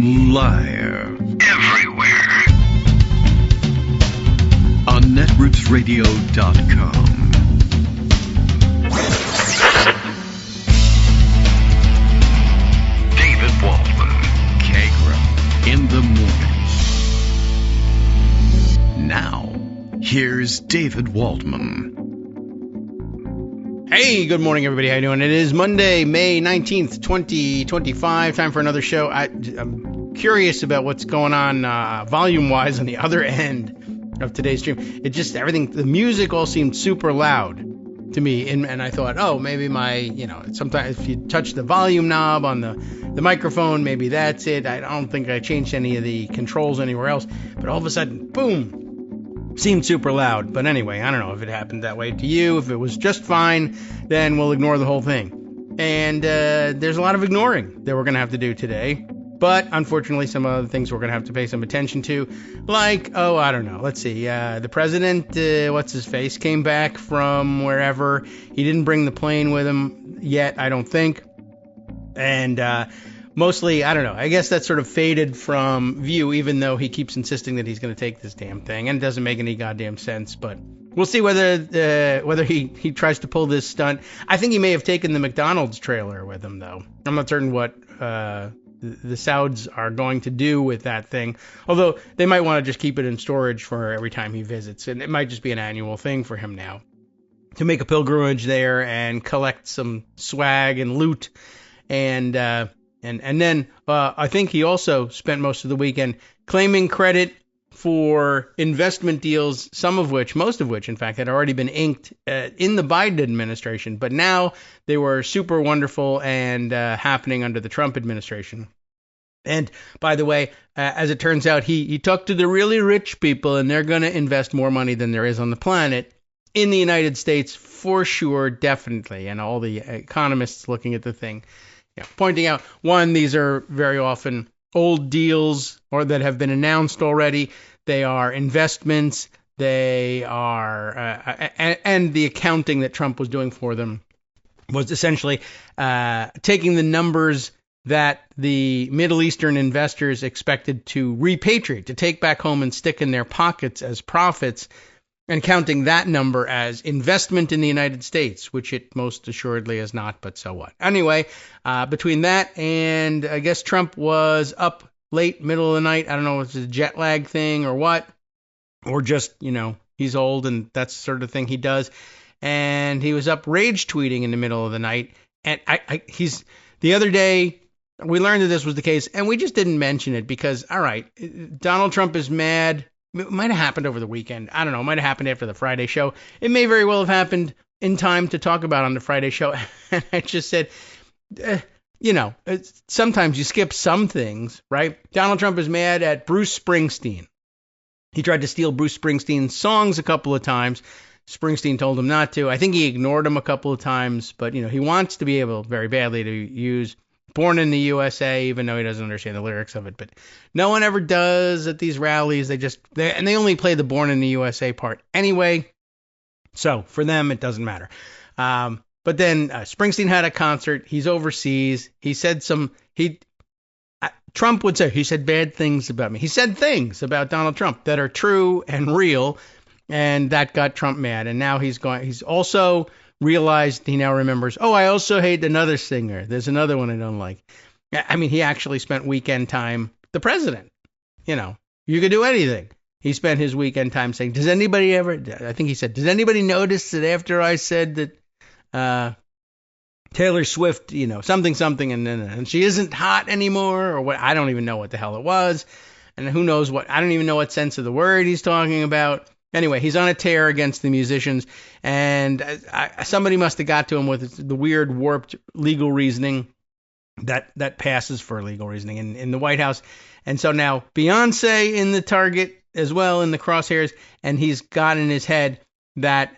Live. Everywhere. On netrootsradio.com. David Waldman. Kagro. In the mornings. Now, here's David Waldman. Hey, good morning, everybody. How you doing? It is Monday, May 19th, 2025. Time for another show. I'm curious about what's going on volume-wise on the other end of today's stream. It just, everything, the music all seemed super loud to me. And I thought, oh, maybe sometimes if you touch the volume knob on the microphone, maybe that's it. I don't think I changed any of the controls anywhere else. But all of a sudden, boom. Seemed super loud, but anyway, I don't know if it happened that way to you. If it was just fine, then we'll ignore the whole thing. And there's a lot of ignoring that we're going to have to do today. But unfortunately, some other things we're going to have to pay some attention to, like, I don't know. Let's see. The president, what's his face, came back from wherever. He didn't bring the plane with him yet, I don't think. And mostly, I don't know. I guess that sort of faded from view, even though he keeps insisting that he's going to take this damn thing, and it doesn't make any goddamn sense. But we'll see whether he tries to pull this stunt. I think he may have taken the McDonald's trailer with him, though. I'm not certain what the Sauds are going to do with that thing. Although they might want to just keep it in storage for every time he visits, and it might just be an annual thing for him now to make a pilgrimage there and collect some swag and loot and then I think he also spent most of the weekend claiming credit for investment deals, most of which, in fact, had already been inked in the Biden administration. But now they were super wonderful and happening under the Trump administration. And by the way, as it turns out, he talked to the really rich people, and they're going to invest more money than there is on the planet in the United States for sure, definitely. And all the economists looking at the thing, pointing out, one, these are very often old deals or that have been announced already. They are investments. They are, and the accounting that Trump was doing for them was essentially taking the numbers that the Middle Eastern investors expected to repatriate, to take back home and stick in their pockets as profits, and counting that number as investment in the United States, which it most assuredly is not, but so what. Anyway, between that and I guess Trump was up late, middle of the night. I don't know if it's a jet lag thing or what, or just, he's old and that's the sort of thing he does. And he was up rage tweeting in the middle of the night. And the other day, we learned that this was the case, and we just didn't mention it because, all right, Donald Trump is mad. It might have happened over the weekend. I don't know. It might have happened after the Friday show. It may very well have happened in time to talk about on the Friday show. And I just said, sometimes you skip some things, right? Donald Trump is mad at Bruce Springsteen. He tried to steal Bruce Springsteen's songs a couple of times. Springsteen told him not to. I think he ignored him a couple of times. But, he wants to be able very badly to use Born in the USA, even though he doesn't understand the lyrics of it. But no one ever does at these rallies. They only play the Born in the USA part anyway. So for them, it doesn't matter. But then Springsteen had a concert. He's overseas. He said Trump would say, he said bad things about me. He said things about Donald Trump that are true and real. And that got Trump mad. And now he's also realized, he now remembers, I also hate another singer. There's another one I don't like. I mean, he actually spent weekend time, the president, you could do anything. He spent his weekend time saying, does anybody notice that after I said that Taylor Swift, something, and she isn't hot anymore, or what? I don't even know what the hell it was. And who knows what, I don't even know what sense of the word he's talking about. Anyway, he's on a tear against the musicians, and somebody must have got to him with the weird, warped legal reasoning that passes for legal reasoning in the White House. And so now Beyonce in the target as well, in the crosshairs, and he's got in his head that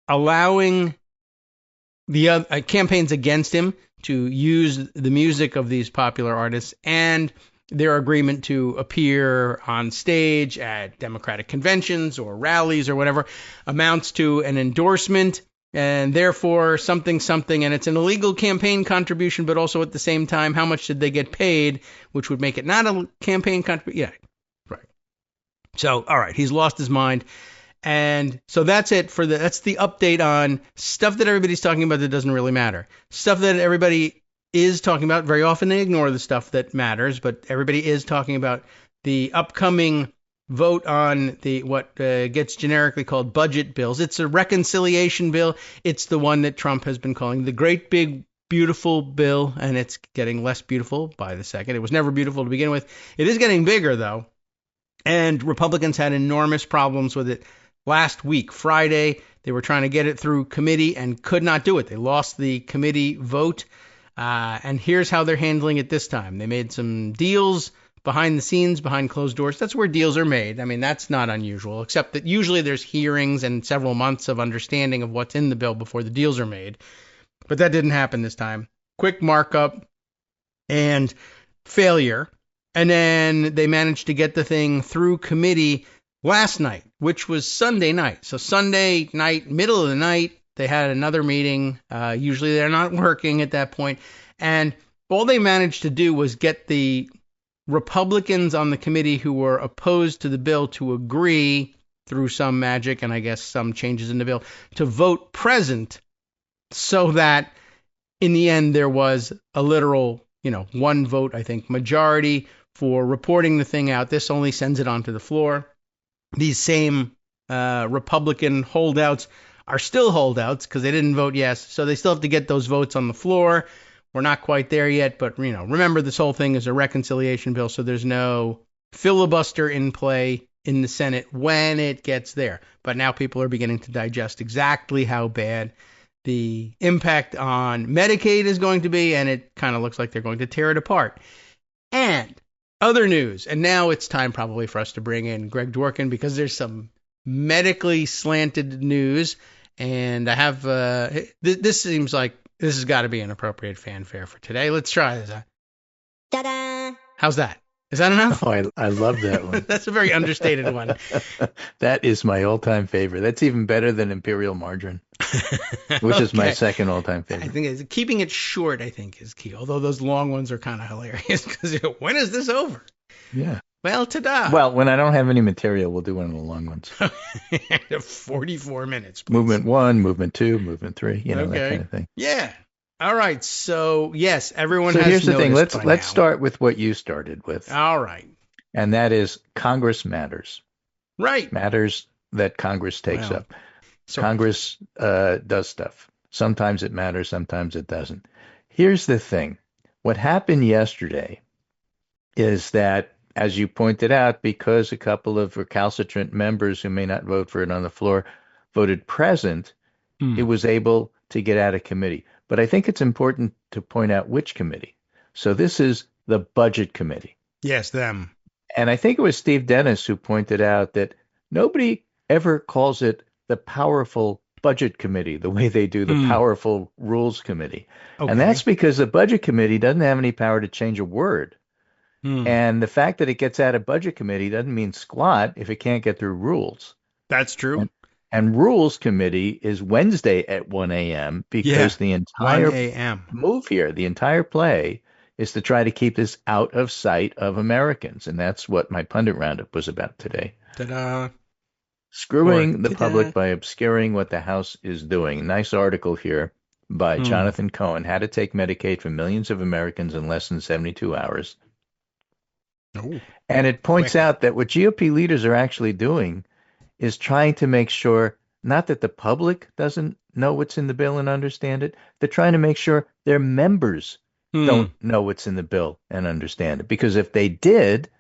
allowing the campaigns against him to use the music of these popular artists and their agreement to appear on stage at Democratic conventions or rallies or whatever amounts to an endorsement and therefore something, and it's an illegal campaign contribution, but also at the same time, how much did they get paid, which would make it not a campaign contribution. Yeah, right. So, all right, he's lost his mind. And so that's it that's the update on stuff that everybody's talking about that doesn't really matter. Stuff that everybody is talking about. Very often they ignore the stuff that matters, but everybody is talking about the upcoming vote on the what gets generically called budget bills. It's a reconciliation bill. It's the one that Trump has been calling the great big beautiful bill, and it's getting less beautiful by the second. It was never beautiful to begin with. It is getting bigger, though, and Republicans had enormous problems with it. Last week, Friday, they were trying to get it through committee and could not do it. They lost the committee vote. And here's how they're handling it this time. They made some deals behind the scenes, behind closed doors. That's where deals are made. I mean, that's not unusual, except that usually there's hearings and several months of understanding of what's in the bill before the deals are made. But that didn't happen this time. Quick markup and failure. And then they managed to get the thing through committee last night, which was Sunday night. So Sunday night, middle of the night, they had another meeting. Usually they're not working at that point. And all they managed to do was get the Republicans on the committee who were opposed to the bill to agree through some magic and I guess some changes in the bill to vote present so that in the end there was a literal, one vote, I think, majority for reporting the thing out. This only sends it onto the floor. These same Republican holdouts are still holdouts because they didn't vote yes. So they still have to get those votes on the floor. We're not quite there yet, but remember this whole thing is a reconciliation bill, so there's no filibuster in play in the Senate when it gets there. But now people are beginning to digest exactly how bad the impact on Medicaid is going to be, and it kind of looks like they're going to tear it apart. And other news, and now it's time probably for us to bring in Greg Dworkin because there's some medically slanted news, and I have this seems like this has got to be an appropriate fanfare for today. Let's try this. Ta-da! How's that? Is that enough? Oh, I love that one. That's a very understated one. That is my all-time favorite. That's even better than Imperial Margarine, which is my second all-time favorite. I think keeping it short, I think, is key. Although those long ones are kind of hilarious because when is this over? Yeah. Well, ta-da. Well, when I don't have any material, we'll do one of the long ones. 44 minutes. Please. Movement 1, movement 2, movement 3, that kind of thing. Yeah. All right. So, yes, everyone has noticed. So here's the thing. Let's now. start with what you started with. All right. And that is Congress matters. Right. Matters that Congress takes up. So, Congress does stuff. Sometimes it matters, sometimes it doesn't. Here's the thing. What happened yesterday is that, as you pointed out, because a couple of recalcitrant members who may not vote for it on the floor voted present, it was able to get out of committee. But I think it's important to point out which committee. So this is the Budget Committee. Yes, them. And I think it was Steve Dennis who pointed out that nobody ever calls it the Powerful Budget Committee, the way they do the Powerful Rules Committee. Okay. And that's because the Budget Committee doesn't have any power to change a word. And the fact that it gets out of Budget Committee doesn't mean squat if it can't get through rules. That's true. And Rules Committee is Wednesday at 1 a.m. because the entire 1 a.m. move here, the entire play, is to try to keep this out of sight of Americans. And that's what my pundit roundup was about today. Ta-da. Screwing the public by obscuring what the House is doing. Nice article here by Jonathan Cohen, How to Take Medicaid from Millions of Americans in Less than 72 Hours. Oh, and it points out that what GOP leaders are actually doing is trying to make sure not that the public doesn't know what's in the bill and understand it. They're trying to make sure their members don't know what's in the bill and understand it. Because if they did,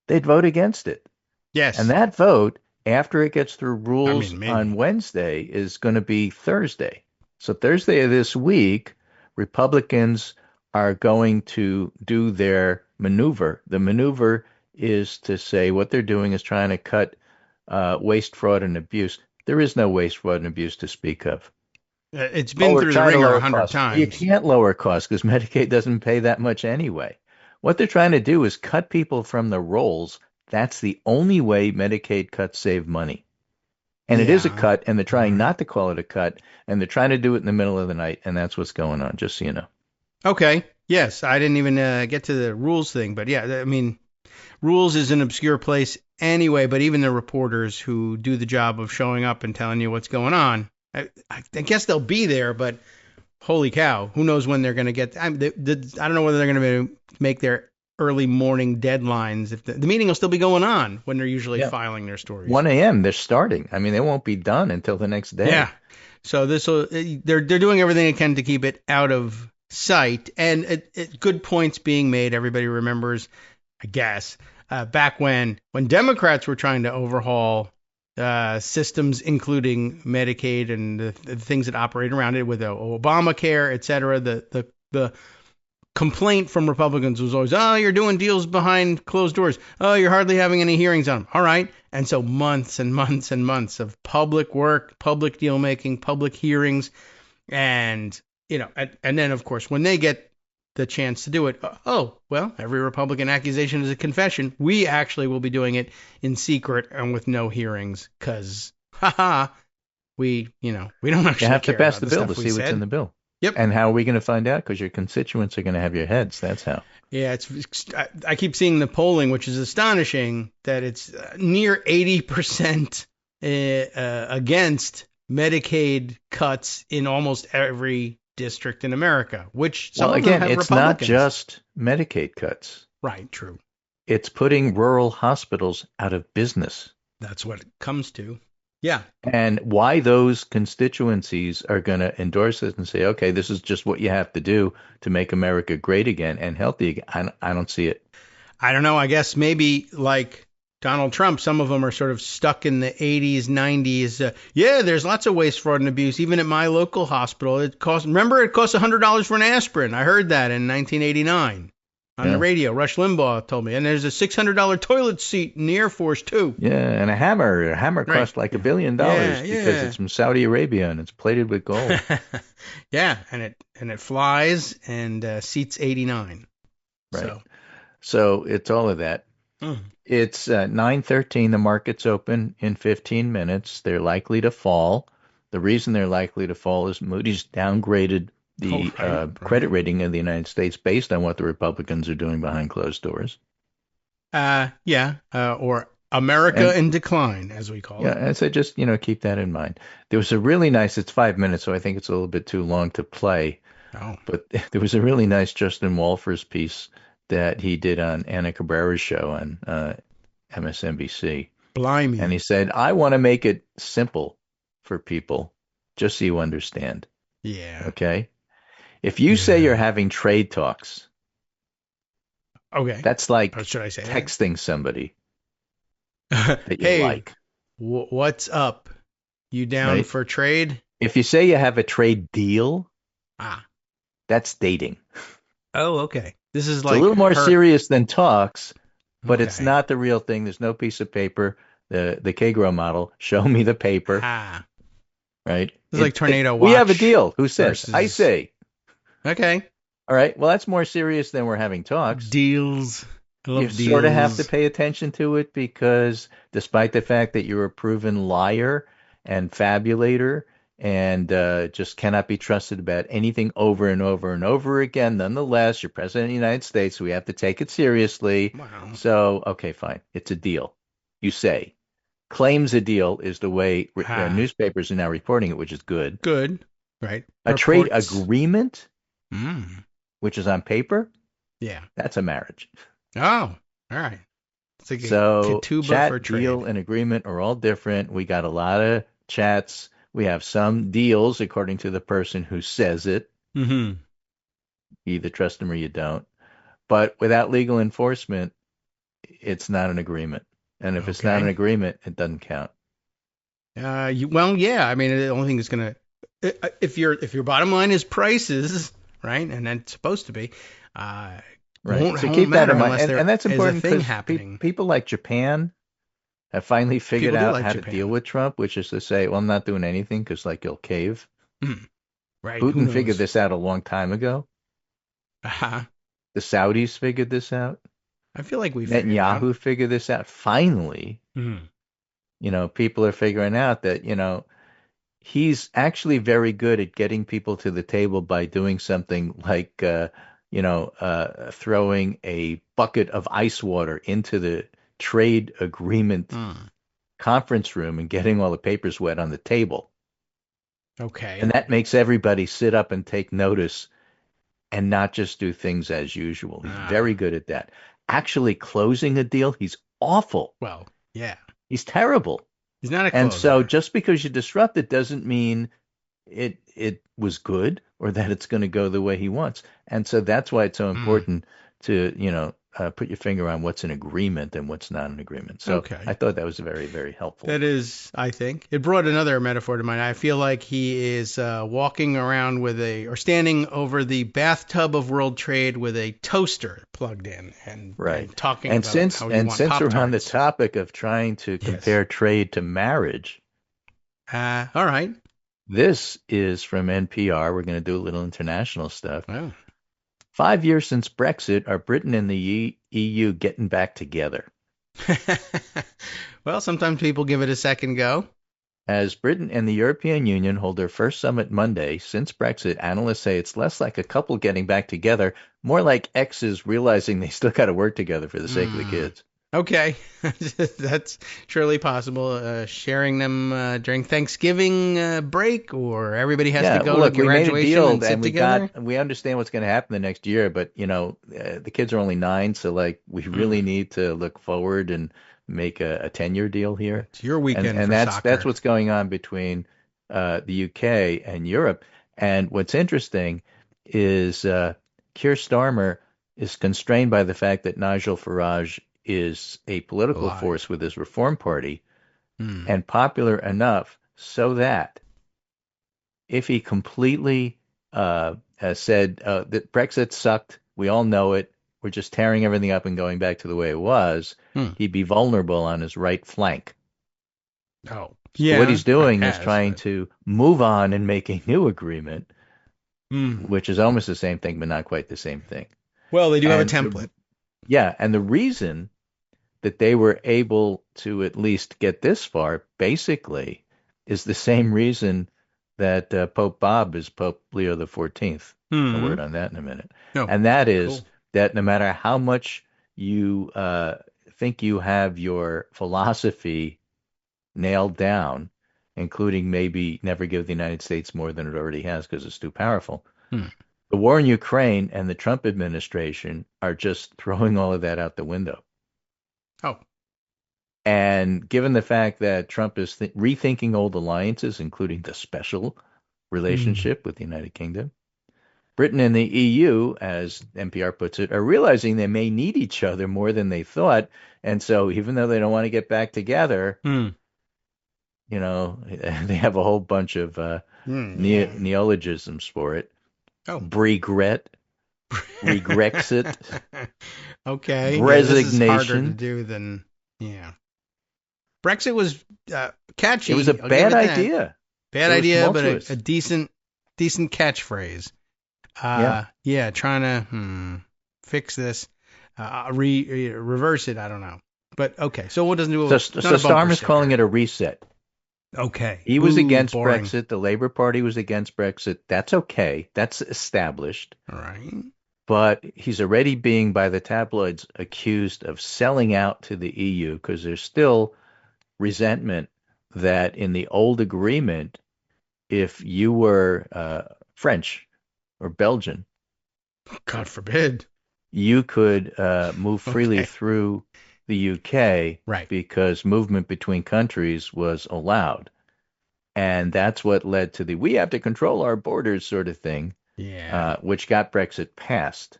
they'd vote against it. Yes. And that vote, after it gets through rules on Wednesday, is going to be Thursday. So Thursday of this week, Republicans are going to do their maneuver. The maneuver is to say what they're doing is trying to cut waste, fraud, and abuse. There is no waste, fraud, and abuse to speak of. It's been through the ringer 100 times. You can't lower costs because Medicaid doesn't pay that much anyway. What they're trying to do is cut people from the rolls. That's the only way Medicaid cuts save money. And it is a Yeah. cut, and they're trying not to call it a cut, and they're trying to do it in the middle of the night, and that's what's going on, just so you know. Okay. Yes, I didn't even get to the rules thing, but yeah, I mean, rules is an obscure place anyway. But even the reporters who do the job of showing up and telling you what's going on, I guess they'll be there. But holy cow, who knows when they're going to get? I don't know whether they're going to make their early morning deadlines. If the meeting will still be going on when they're usually filing their stories. 1 a.m. They're starting. I mean, they won't be done until the next day. Yeah. So they're doing everything they can to keep it out of sight, and good points being made. Everybody remembers, I guess, back when Democrats were trying to overhaul systems, including Medicaid and the things that operate around it with Obamacare, et cetera. The complaint from Republicans was always, oh, you're doing deals behind closed doors. Oh, you're hardly having any hearings on them. All right. And so months and months and months of public work, public deal making, public hearings. And, and then, of course, when they get the chance to do it, every Republican accusation is a confession. We actually will be doing it in secret and with no hearings because, we don't actually You have to care pass about the bill stuff to we see what's said. in the bill. Yep. And how are we going to find out? Because your constituents are going to have your heads. That's how. Yeah, I keep seeing the polling, which is astonishing, that it's near 80% against Medicaid cuts in almost every district in America, which some of them have it's Republicans. not just Medicaid cuts. Right, true. It's putting rural hospitals out of business. That's what it comes to. Yeah. And why those constituencies are going to endorse it and say, okay, this is just what you have to do to make America great again and healthy again. I don't see it. I don't know. I guess maybe like Donald Trump, some of them are sort of stuck in the 80s, 90s. There's lots of waste, fraud, and abuse, even at my local hospital. It costs $100 for an aspirin. I heard that in 1989. On the radio, Rush Limbaugh told me. And there's a $600 toilet seat in the Air Force, too. Yeah, and a hammer. A hammer costs like $1 billion because it's from Saudi Arabia and it's plated with gold. Yeah, and it flies and seats 89. Right. So it's all of that. It's 9:13. The market's open in 15 minutes. They're likely to fall. The reason they're likely to fall is Moody's downgraded the credit rating of the United States based on what the Republicans are doing behind closed doors. Or America in decline, as we call it. Yeah, and so just, keep that in mind. There was a really nice, it's 5 minutes, so I think it's a little bit too long to play. Oh. But there was a really nice Justin Walfers piece that he did on Anna Cabrera's show on MSNBC. Blimey. And he said, I want to make it simple for people, just so you understand. Yeah. Okay? If you say you're having trade talks, okay, that's like should I say texting somebody that you like. What's up? You down for trade? If you say you have a trade deal, that's dating. Oh, okay. This is it's a little more serious than talks, but it's not the real thing. There's no piece of paper. The Kagro model. Show me the paper. Right? It's like Tornado Watch. We have a deal. Who says? I say. Okay. All right. Well, that's more serious than we're having talks. Deals. You sort of have to pay attention to it because despite the fact that you're a proven liar and fabulator and just cannot be trusted about anything over and over and over again, nonetheless, you're president of the United States, so we have to take it seriously. Wow. So, okay, fine. It's a deal. You say. Claims a deal is the way newspapers are now reporting it, which is good. Good. Right. A trade agreement, which is on paper, that's a marriage. Oh, all right. It's like so chat, for trade. Deal, and agreement are all different. We got a lot of chats. We have some deals, according to the person who says it. Mm-hmm. You either trust them or you don't. But without legal enforcement, it's not an agreement. And if it's not an agreement, it doesn't count. I mean, the only thing that's going to, if your bottom line is prices, right, and that's supposed to be, right. So keep that in mind, and that's important because people like Japan have finally figured out how to deal with Trump, which is to say, well, I'm not doing anything because you'll cave. Right. Putin figured this out a long time ago. The Saudis figured this out. I feel like Netanyahu figured this out finally. people are figuring out that, he's actually very good at getting people to the table by doing something like, throwing a bucket of ice water into the trade agreement conference room and getting all the papers wet on the table. Okay. And that makes everybody sit up and take notice and not just do things as usual. He's very good at that. Actually closing a deal, he's awful. Well, yeah. He's terrible. He's not a closer. And so just because you disrupt it doesn't mean it was good or that it's going to go the way he wants. And so that's why it's so important to, put your finger on what's an agreement and what's not an agreement. So I thought that was very, very helpful. That is, I think. It brought another metaphor to mind. I feel like he is walking around or standing over the bathtub of world trade with a toaster plugged in and talking about how you want since Pop-Tarts. we're on the topic of trying to compare trade to marriage. All right. This is from NPR. We're going to do a little international stuff. Oh. 5 years since Brexit, are Britain and the EU getting back together? Well, sometimes people give it a second go. As Britain and the European Union hold their first summit Monday since Brexit, analysts say it's less like a couple getting back together, more like exes realizing they still got to work together for the sake of the kids. Okay, that's surely possible. Sharing them during Thanksgiving break, or everybody has to go to graduation and sit together. We understand what's going to happen the next year, but the kids are only 9, so we really need to look forward and make a 10-year deal here. It's your weekend, and for that's soccer. That's what's going on between the UK and Europe. And what's interesting is Keir Starmer is constrained by the fact that Nigel Farage is a political force with his Reform Party and popular enough so that if he completely said that Brexit sucked, we all know it, we're just tearing everything up and going back to the way it was, he'd be vulnerable on his right flank. Oh, so what he's doing is trying to move on and make a new agreement, which is almost the same thing, but not quite the same thing. Well, they do have a template. And the reason that they were able to at least get this far, basically, is the same reason that Pope Bob is Pope Leo XIV. A word on that in a minute. And that is that no matter how much you think you have your philosophy nailed down, including maybe never give the United States more than it already has because it's too powerful, the war in Ukraine and the Trump administration are just throwing all of that out the window. Oh. And given the fact that Trump is rethinking old alliances, including the special relationship with the United Kingdom, Britain and the EU, as NPR puts it, are realizing they may need each other more than they thought. And so even though they don't want to get back together, they have a whole bunch of neologisms for it. Oh. Regret. Regrexit. Okay. Resignation. This is harder to do than, Brexit was catchy. It was a bad idea. Bad idea, but a decent catchphrase. Trying to fix this, reverse it. I don't know, but okay. So what doesn't do? So Starmer's calling it a reset. Okay. He was against Brexit. The Labour Party was against Brexit. That's okay. That's established. All right. But he's already being, by the tabloids, accused of selling out to the EU because there's still resentment that in the old agreement, if you were French or Belgian, God forbid, you could move freely through the UK, right? Because movement between countries was allowed. And that's what led to the we have to control our borders sort of thing, which got Brexit passed.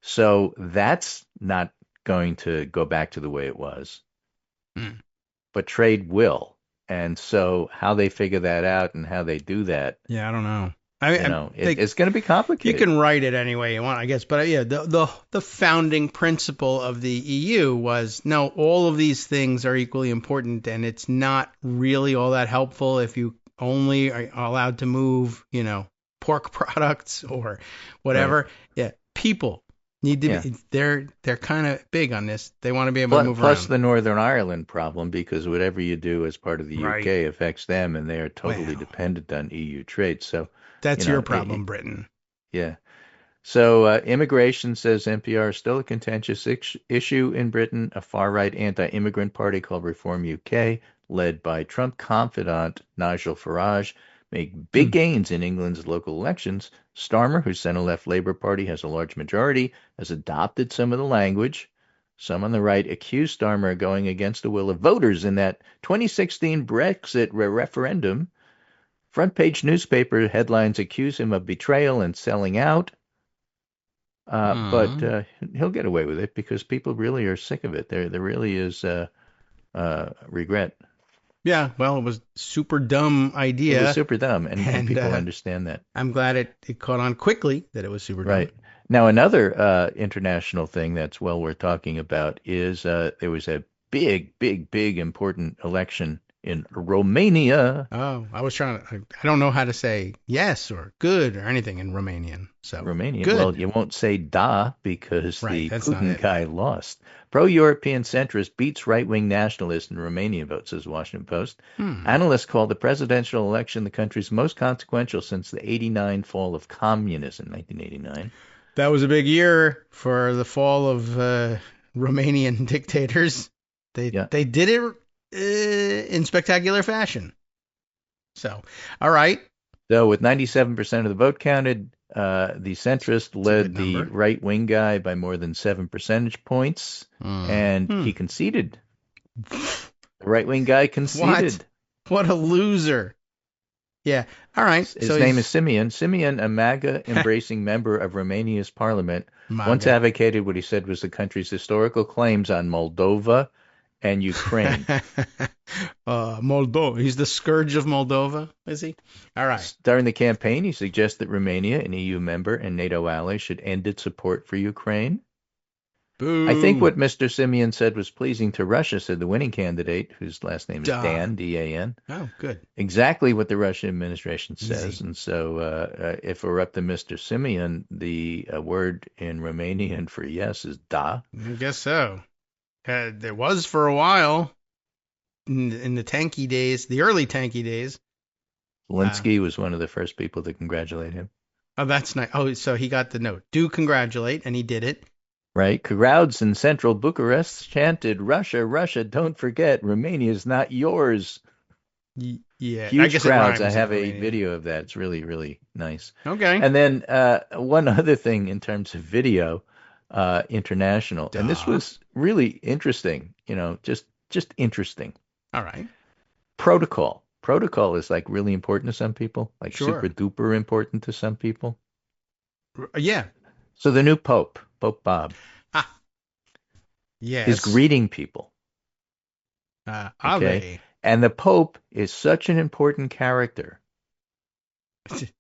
So that's not going to go back to the way it was. But trade will. And so how they figure that out and how they do that. Yeah, I don't know. It's going to be complicated. You can write it any way you want, I guess. But the founding principle of the EU was, no, all of these things are equally important, and it's not really all that helpful if you only are allowed to move, pork products or whatever. Right. Yeah, people need to Yeah. be, they're kind of big on this. They want to be able to move Plus around. the Northern Ireland problem, because whatever you do as part of the Right. UK affects them, and they are totally Well, dependent on EU trade. So, that's your problem, Britain. yeah. So immigration, says NPR, is still a contentious issue in Britain. A far-right anti-immigrant party called Reform UK, led by Trump confidant Nigel Farage, make big gains in England's local elections. Starmer, whose centre-left Labour Party has a large majority, has adopted some of the language. Some on the right accuse Starmer of going against the will of voters in that 2016 Brexit referendum. Front-page newspaper headlines accuse him of betrayal and selling out. But he'll get away with it because people really are sick of it. There really is regret. Yeah, well, it was super dumb idea. It was super dumb, and people understand that. I'm glad it caught on quickly that it was super dumb. Right. Now, another international thing that's well worth talking about is there was a big, important election in Romania. Oh, I don't know how to say yes or good or anything in Romanian. So Romania. Good. Well, you won't say da because Right, the that's not Putin it. guy lost. Pro-European centrist beats right-wing nationalist in Romania vote, says Washington Post. Analysts call the presidential election the country's most consequential since the 1989 fall of communism, 1989. That was a big year for the fall of Romanian dictators. They did it in spectacular fashion. So, all right. So with 97% of the vote counted, the centrist led the right-wing guy by more than 7 percentage points, and he conceded. The right-wing guy conceded. What a loser. Yeah. All right. His name is Simeon. Simeon, a MAGA-embracing member of Romania's parliament, once advocated what he said was the country's historical claims on Moldova and Ukraine. Moldova. He's the scourge of Moldova, is he? All right. During the campaign, he suggests that Romania, an EU member and NATO ally, should end its support for Ukraine. Boo. I think what Mr. Simeon said was pleasing to Russia, said the winning candidate, whose last name is Dan, D-A-N. Oh, good. Exactly what the Russian administration says. Easy. And so if we're up to Mr. Simeon, the word in Romanian for yes is da. I guess so. There was for a while in the tanky days, the early tanky days. Zelensky was one of the first people to congratulate him. Oh, that's nice. Oh, so he got the note. Do congratulate, and he did it. Right. Crowds in central Bucharest chanted, Russia, Russia, don't forget, Romania's not yours. Yeah. Huge I guess crowds. I have a video of that. It's really, really nice. Okay. And then one other thing in terms of video, international. And this was really interesting, just interesting. All right. Protocol. Protocol is like really important to some people, like Sure. super duper important to some people. Yeah. So the new Pope, Pope Bob, yes. is greeting people. Okay. And the Pope is such an important character.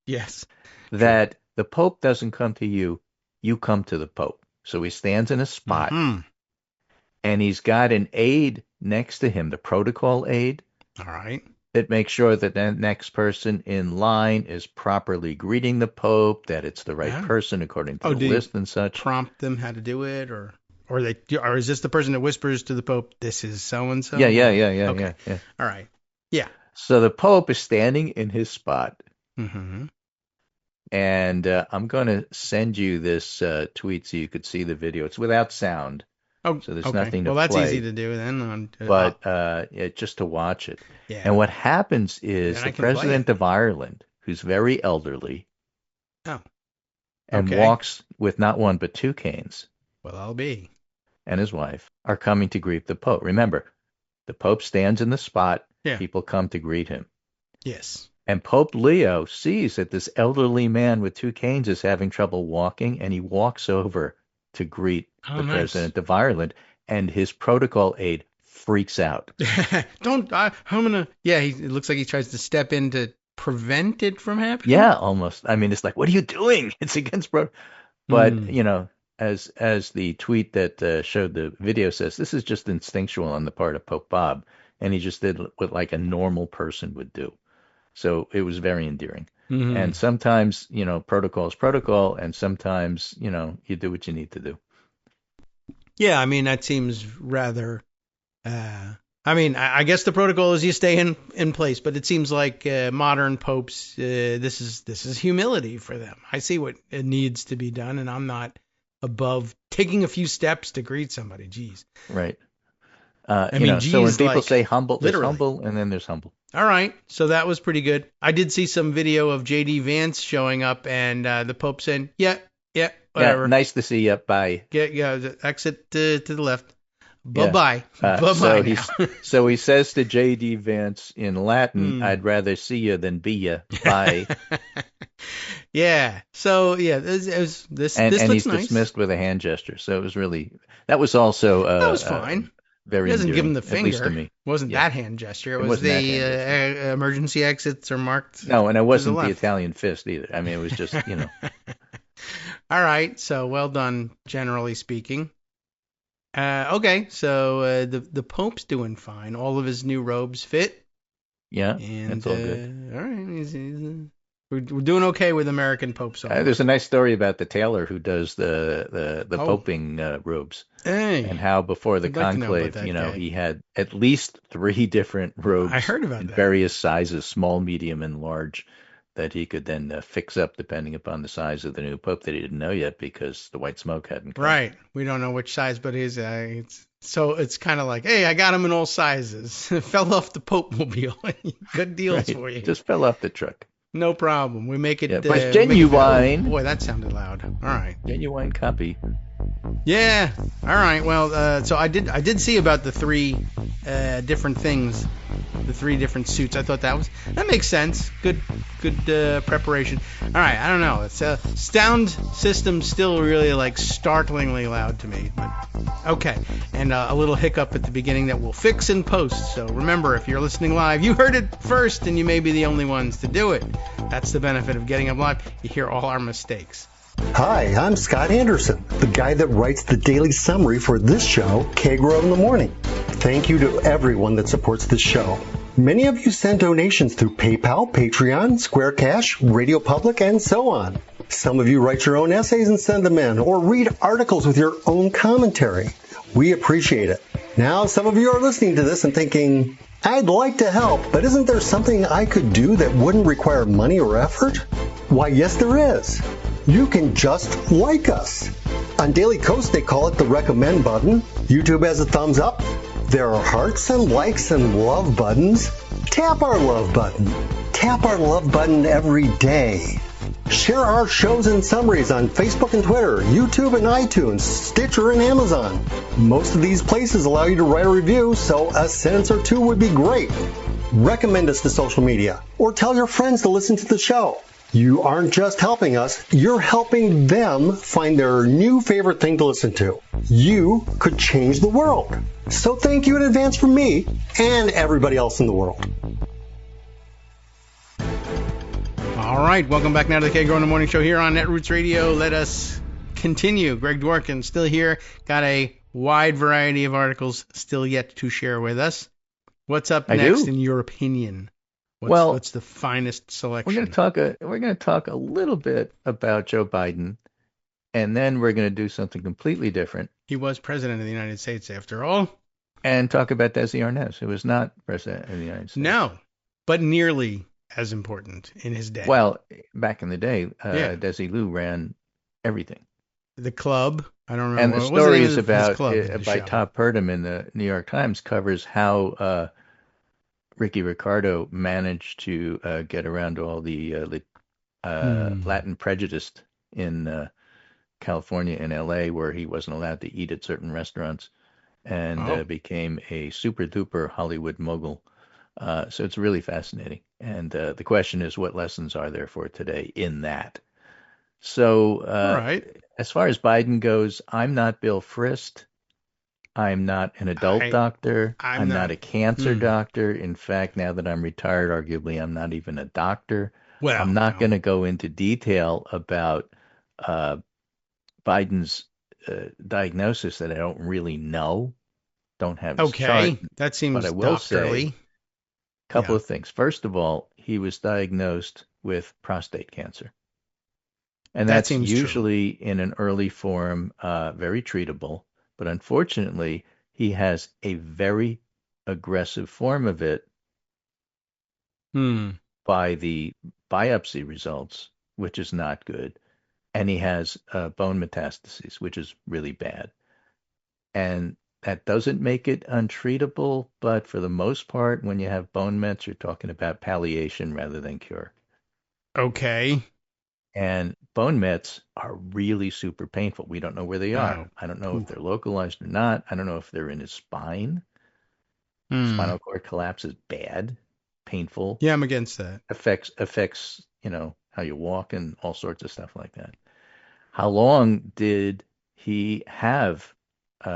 Yes. That the Pope doesn't come to you, you come to the Pope. So he stands in a spot, and he's got an aide next to him, the protocol aide. All right. That makes sure that the next person in line is properly greeting the Pope, that it's the right person according to the list and such. Prompt them how to do it, or is this the person that whispers to the Pope, "This is so and so"? Yeah. Okay. Yeah. All right. Yeah. So the Pope is standing in his spot. Mm-hmm. And I'm going to send you this tweet so you could see the video. It's without sound. Oh, so there's okay. nothing to play. Well, that's play. easy to do then. But just to watch it. Yeah. And what happens is the president of Ireland, who's very elderly, and walks with not one but two canes. Well, I'll be. And his wife are coming to greet the Pope. Remember, the Pope stands in the spot. Yeah. People come to greet him. Yes. And Pope Leo sees that this elderly man with two canes is having trouble walking, and he walks over to greet the president of Ireland, and his protocol aide freaks out. I'm gonna. Yeah, it looks like he tries to step in to prevent it from happening. Yeah, almost. I mean, it's like, what are you doing? It's against protocol. But as the tweet that showed the video says, this is just instinctual on the part of Pope Bob, and he just did what like a normal person would do. So it was very endearing. Mm-hmm. And sometimes, protocol is protocol, and sometimes, you do what you need to do. Yeah, I mean, that seems rather. I guess the protocol is you stay in place, but it seems like modern popes, this is humility for them. I see what it needs to be done, and I'm not above taking a few steps to greet somebody. Jeez. Right. Geez, so when people like, say humble, there's literally. humble, and then there's humble. All right, so that was pretty good. I did see some video of J.D. Vance showing up, and the Pope saying, "Yeah, whatever. Yeah, nice to see you. Bye. Exit to the left. Yeah. Bye-bye. Bye-bye So he says to J.D. Vance in Latin, "I'd rather see you than be you. Bye." Yeah. So yeah, this looks he's nice. dismissed with a hand gesture. So it was really that was also that was fine. Very he doesn't endearing, give him the at least to finger. me. It wasn't that hand gesture. It was wasn't the emergency exits are marked. No, and it wasn't the Italian fist either. I mean, it was just All right. So well done, generally speaking. Okay. So the Pope's doing fine. All of his new robes fit. Yeah, and it's all good. All right. We're doing okay with American popes. There's a nice story about the tailor who does the poping robes, and how before the conclave, he had at least 3 different robes. I heard about in that. Various sizes, small, medium, and large, that he could then fix up depending upon the size of the new pope that he didn't know yet because the white smoke hadn't come. Right. We don't know which size, but so it's kind of like, hey, I got them in all sizes. Fell off the Pope mobile. Good deals for you. Just fell off the truck. No problem. We make it. Yeah, but genuine. Boy, that sounded loud. All right. Genuine copy. Yeah. All right. Well, so I did see about the 3 different things, the 3 different suits. I thought that makes sense. Good preparation. All right. I don't know. It's sound system still really like startlingly loud to me, but okay. And a little hiccup at the beginning that we'll fix in post. So remember, if you're listening live, you heard it first, and you may be the only ones to do it. That's the benefit of getting up live. You hear all our mistakes. Hi, I'm Scott Anderson, the guy that writes the daily summary for this show, Kagro in the Morning. Thank you to everyone that supports this show. Many of you send donations through PayPal, Patreon, Square Cash, Radio Public, and so on. Some of you write your own essays and send them in, or read articles with your own commentary. We appreciate it. Now, some of you are listening to this and thinking, I'd like to help, but isn't there something I could do that wouldn't require money or effort? Why, yes, there is. You can just like us. On Daily Kos, they call it the recommend button. YouTube has a thumbs up. There are hearts and likes and love buttons. Tap our love button. Tap our love button every day. Share our shows and summaries on Facebook and Twitter, YouTube and iTunes, Stitcher and Amazon. Most of these places allow you to write a review, so a sentence or 2 would be great. Recommend us to social media, or tell your friends to listen to the show. You aren't just helping us, you're helping them find their new favorite thing to listen to. You could change the world. So thank you in advance from me and everybody else in the world. All right, welcome back now to the Kagro in the Morning Show here on Netroots Radio. Let us continue. Greg Dworkin still here. Got a wide variety of articles still yet to share with us. What's up next in your opinion? What's the finest selection? We're going to talk a little bit about Joe Biden, and then we're going to do something completely different. He was president of the United States, after all. And talk about Desi Arnaz, who was not president of the United States. No, but nearly as important in his day. Well, back in the day, Desilu ran everything. The club, I don't remember. And the stories by Todd Purdom in the New York Times covers how Ricky Ricardo managed to get around all the Latin prejudice in California and L.A., where he wasn't allowed to eat at certain restaurants, and became a super-duper Hollywood mogul. So it's really fascinating. And the question is, what lessons are there for today in that? So as far as Biden goes, I'm not Bill Frist. I'm not an adult doctor. I'm not a cancer doctor. In fact, now that I'm retired, arguably, I'm not even a doctor. Well, I'm not going to go into detail about Biden's diagnosis that I don't really know. Don't have his chart. That seems but I will doctorly. say a couple of things. First of all, he was diagnosed with prostate cancer. And That that's seems usually in an early form, very treatable. But unfortunately, he has a very aggressive form of it by the biopsy results, which is not good. And he has bone metastases, which is really bad. And that doesn't make it untreatable, but for the most part, when you have bone mets, you're talking about palliation rather than cure. Okay. And bone mets are really super painful. We don't know where they are. Oh. I don't know if they're localized or not. I don't know if they're in his spine. Spinal cord collapse is bad, painful. Yeah, I'm against that. Affects, how you walk and all sorts of stuff like that. How long did he have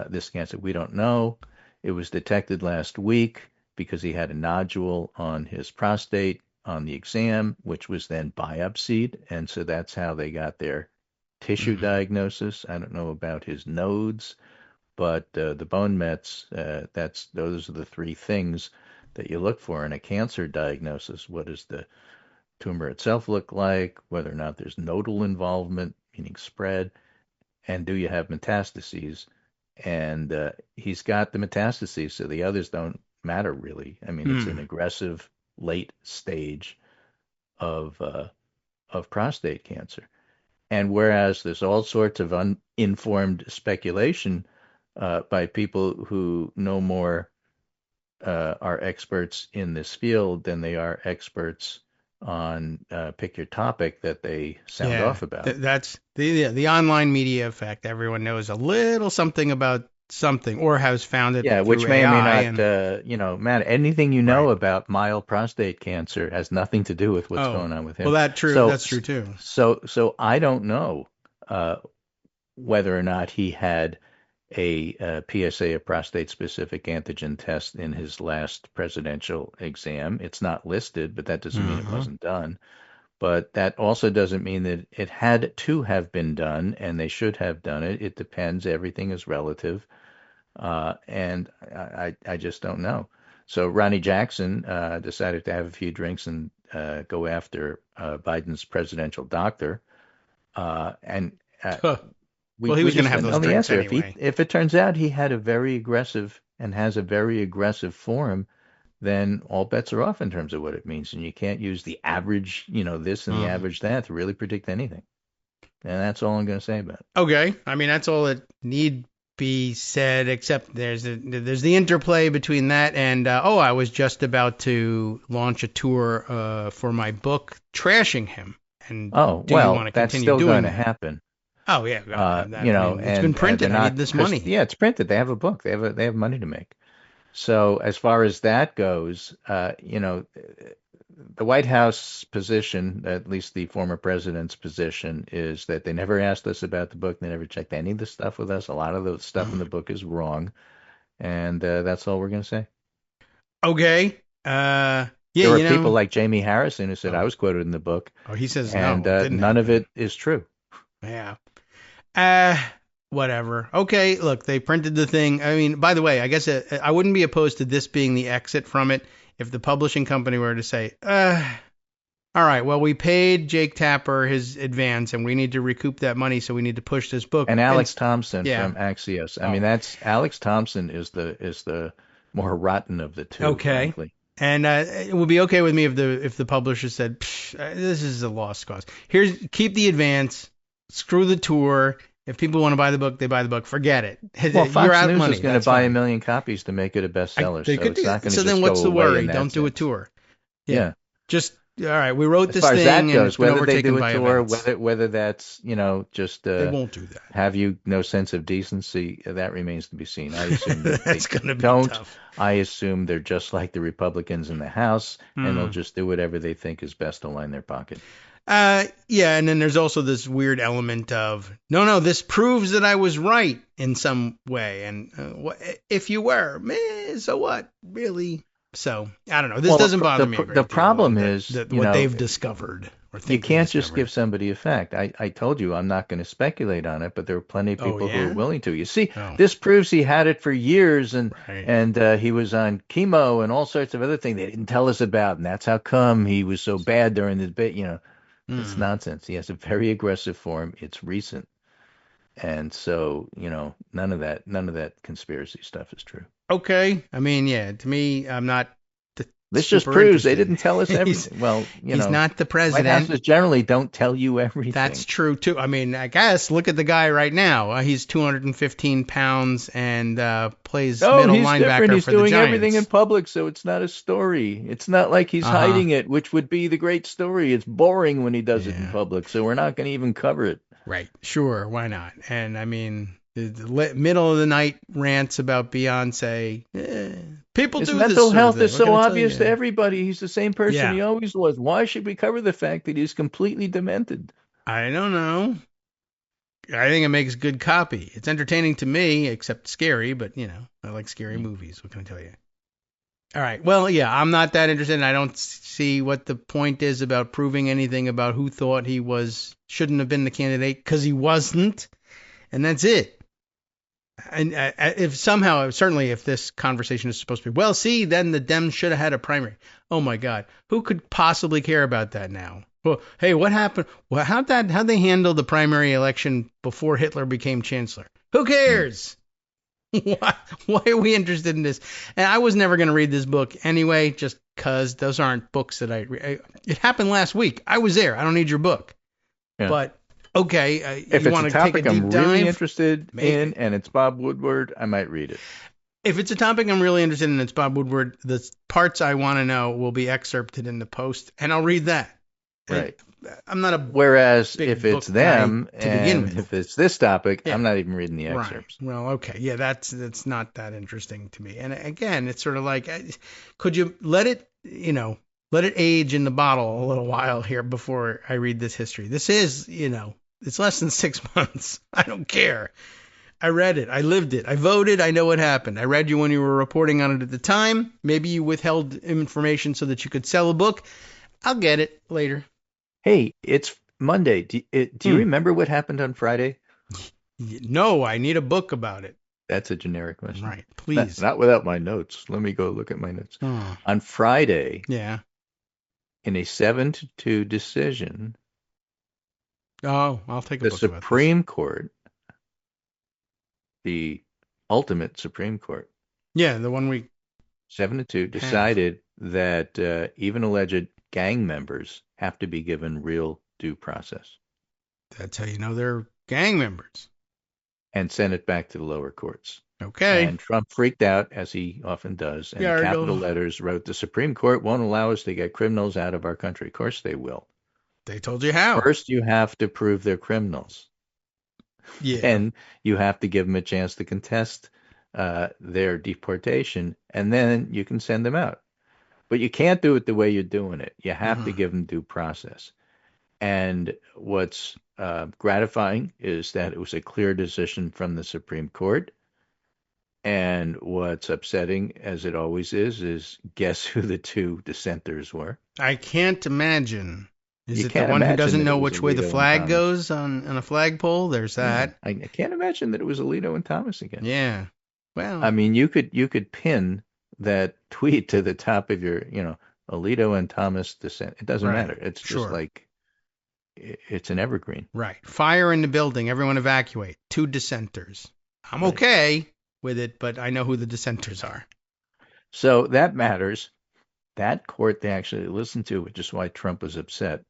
this cancer? We don't know. It was detected last week because he had a nodule on his prostate on the exam, which was then biopsied. And so that's how they got their tissue diagnosis. I don't know about his nodes, but the bone mets, those are the three things that you look for in a cancer diagnosis. What does the tumor itself look like? Whether or not there's nodal involvement, meaning spread, and do you have metastases? And he's got the metastases, so the others don't matter really. I mean, it's an aggressive late stage of prostate cancer. And whereas there's all sorts of uninformed speculation by people who know more, are experts in this field than they are experts on pick your topic that they sound off about. That's the online media effect. Everyone knows a little something about something or has found it. Yeah, which may or may AI not, matter. Anything you know about mild prostate cancer has nothing to do with what's going on with him. Well, that's true too. So I don't know whether or not he had a PSA, a prostate-specific antigen test, in his last presidential exam. It's not listed, but that doesn't mean it wasn't done. But that also doesn't mean that it had to have been done, and they should have done it. It depends. Everything is relative. And I just don't know. So Ronnie Jackson decided to have a few drinks and go after Biden's presidential doctor. He was going to have those drinks anyway. If it turns out he had a very aggressive and has a very aggressive form, then all bets are off in terms of what it means. And you can't use the average, this and the average that to really predict anything. And that's all I'm going to say about it. Okay. I mean, that's all that need be said, except there's the interplay between that and, I was just about to launch a tour for my book, trashing him. And you want to that's still going to happen. Oh, yeah. It's been printed. I need this money. Yeah, it's printed. They have a book. They have money to make. So as far as that goes, the White House position, at least the former president's position, is that they never asked us about the book. They never checked any of the stuff with us. A lot of the stuff in the book is wrong. And that's all we're going to say. Okay. There were people like Jamie Harrison who said I was quoted in the book. Oh, he says and none of it is true. Yeah. Whatever. Okay, look, they printed the thing. I mean, by the way, I guess I wouldn't be opposed to this being the exit from it if the publishing company were to say, all right, well, we paid Jake Tapper his advance and we need to recoup that money, so we need to push this book. And Alex Thompson from Axios. I mean, that's Alex Thompson is the more rotten of the two. Okay. Frankly. And it would be okay with me if the publisher said, this is a lost cause. Keep the advance, screw the tour. If people want to buy the book, they buy the book. Forget it. Well, Fox You're out News money. is going to buy 1 million copies to make it a bestseller. So then what's the worry? Don't do a tour. Yeah. Just, all right, we wrote this thing. As far as that goes, whether they do a tour, whether that's, just they won't do that. Have you no sense of decency, that remains to be seen. I assume that that's going to be tough. I assume they're just like the Republicans in the House, and they'll just do whatever they think is best to line their pocket. And then there's also this weird element of, no, this proves that I was right in some way. And if you were, so what? Really? So, I don't know. This doesn't bother me. The problem is what they've discovered. You can't just give somebody a fact. I told you I'm not going to speculate on it, but there are plenty of people who are willing to. You see, this proves he had it for years, and he was on chemo and all sorts of other things they didn't tell us about, and that's how come he was so bad during the debate. It's nonsense. He has a very aggressive form. It's recent. And so, none of that conspiracy stuff is true. Okay. I mean, yeah, to me, I'm not. This just proves they didn't tell us everything. Well, he's not the president. White Houses generally don't tell you everything. That's true, too. I mean, I guess, look at the guy right now. He's 215 pounds and plays middle linebacker different. He's for the Giants. He's doing everything in public, so it's not a story. It's not like he's hiding it, which would be the great story. It's boring when he does it in public, so we're not going to even cover it. Right. Sure. Why not? And, I mean, the middle of the night rants about Beyonce. People His do mental this health sort of is so obvious to everybody. He's the same person he always was. Why should we cover the fact that he's completely demented? I don't know. I think it makes good copy. It's entertaining to me, except scary, but, I like scary movies. What can I tell you? All right. Well, yeah, I'm not that interested, and I don't see what the point is about proving anything about who thought he shouldn't have been the candidate, because he wasn't, and that's it. And if somehow, certainly if this conversation is supposed to be, well, see, then the Dems should have had a primary. Oh, my God. Who could possibly care about that now? Well, hey, what happened? Well, how'd they handle the primary election before Hitler became chancellor? Who cares? Why are we interested in this? And I was never going to read this book anyway, just because those aren't books that I read. It happened last week. I was there. I don't need your book. Yeah. But okay, if you it's want a to take topic a deep I'm dive? really interested in, and it's Bob Woodward, I might read it. If it's a topic I'm really interested in, and it's Bob Woodward, the parts I want to know will be excerpted in the Post, and I'll read that. Right. I'm not a Whereas if it's them to begin with. If it's this topic, I'm not even reading the excerpts. Right. Well, okay, yeah, that's not that interesting to me. And again, it's sort of like, could you let it age in the bottle a little while here before I read this history? This is, it's less than 6 months. I don't care. I read it. I lived it. I voted. I know what happened. I read you when you were reporting on it at the time. Maybe you withheld information so that you could sell a book. I'll get it later. Hey, it's Monday. Do you remember what happened on Friday? No, I need a book about it. That's a generic question. Right, please. Not without my notes. Let me go look at my notes. On Friday, in a 7-2 decision, I'll take a book about this. The Supreme Court, the ultimate Supreme Court, the one we 7-2 decided that even alleged gang members have to be given real due process. That's how you know they're gang members. And sent it back to the lower courts. Okay. And Trump freaked out, as he often does, and in capital letters wrote, "The Supreme Court won't allow us to get criminals out of our country." Of course they will. They told you how. First, you have to prove they're criminals. Yeah. And you have to give them a chance to contest their deportation, and then you can send them out. But you can't do it the way you're doing it. You have to give them due process. And what's gratifying is that it was a clear decision from the Supreme Court. And what's upsetting, as it always is guess who the two dissenters were? I can't imagine. Is it the one who doesn't know which way the flag goes on a flagpole? There's that. I can't imagine that it was Alito and Thomas again. Yeah. Well, I mean, you could pin that tweet to the top of your, Alito and Thomas dissent. It doesn't matter. It's just like, it's an evergreen. Right. Fire in the building. Everyone evacuate. 2 dissenters. I'm okay with it, but I know who the dissenters are. So that matters. That court they actually listened to, which is why Trump was upset.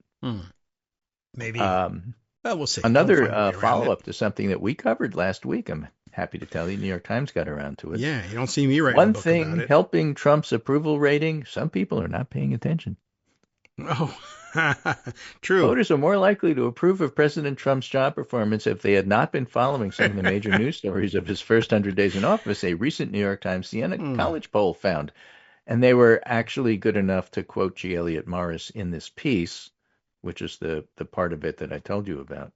Maybe. Well, we'll see. Another follow-up to something that we covered last week. I'm happy to tell you, New York Times got around to it. Yeah, you don't see me writing One a book thing about it. helping Trump's approval rating, some people are not paying attention. Oh, true. Voters are more likely to approve of President Trump's job performance if they had not been following some of the major news stories of his first 100 days in office, a recent New York Times Siena College poll found. And they were actually good enough to quote G. Elliott Morris in this piece, which is the part of it that I told you about.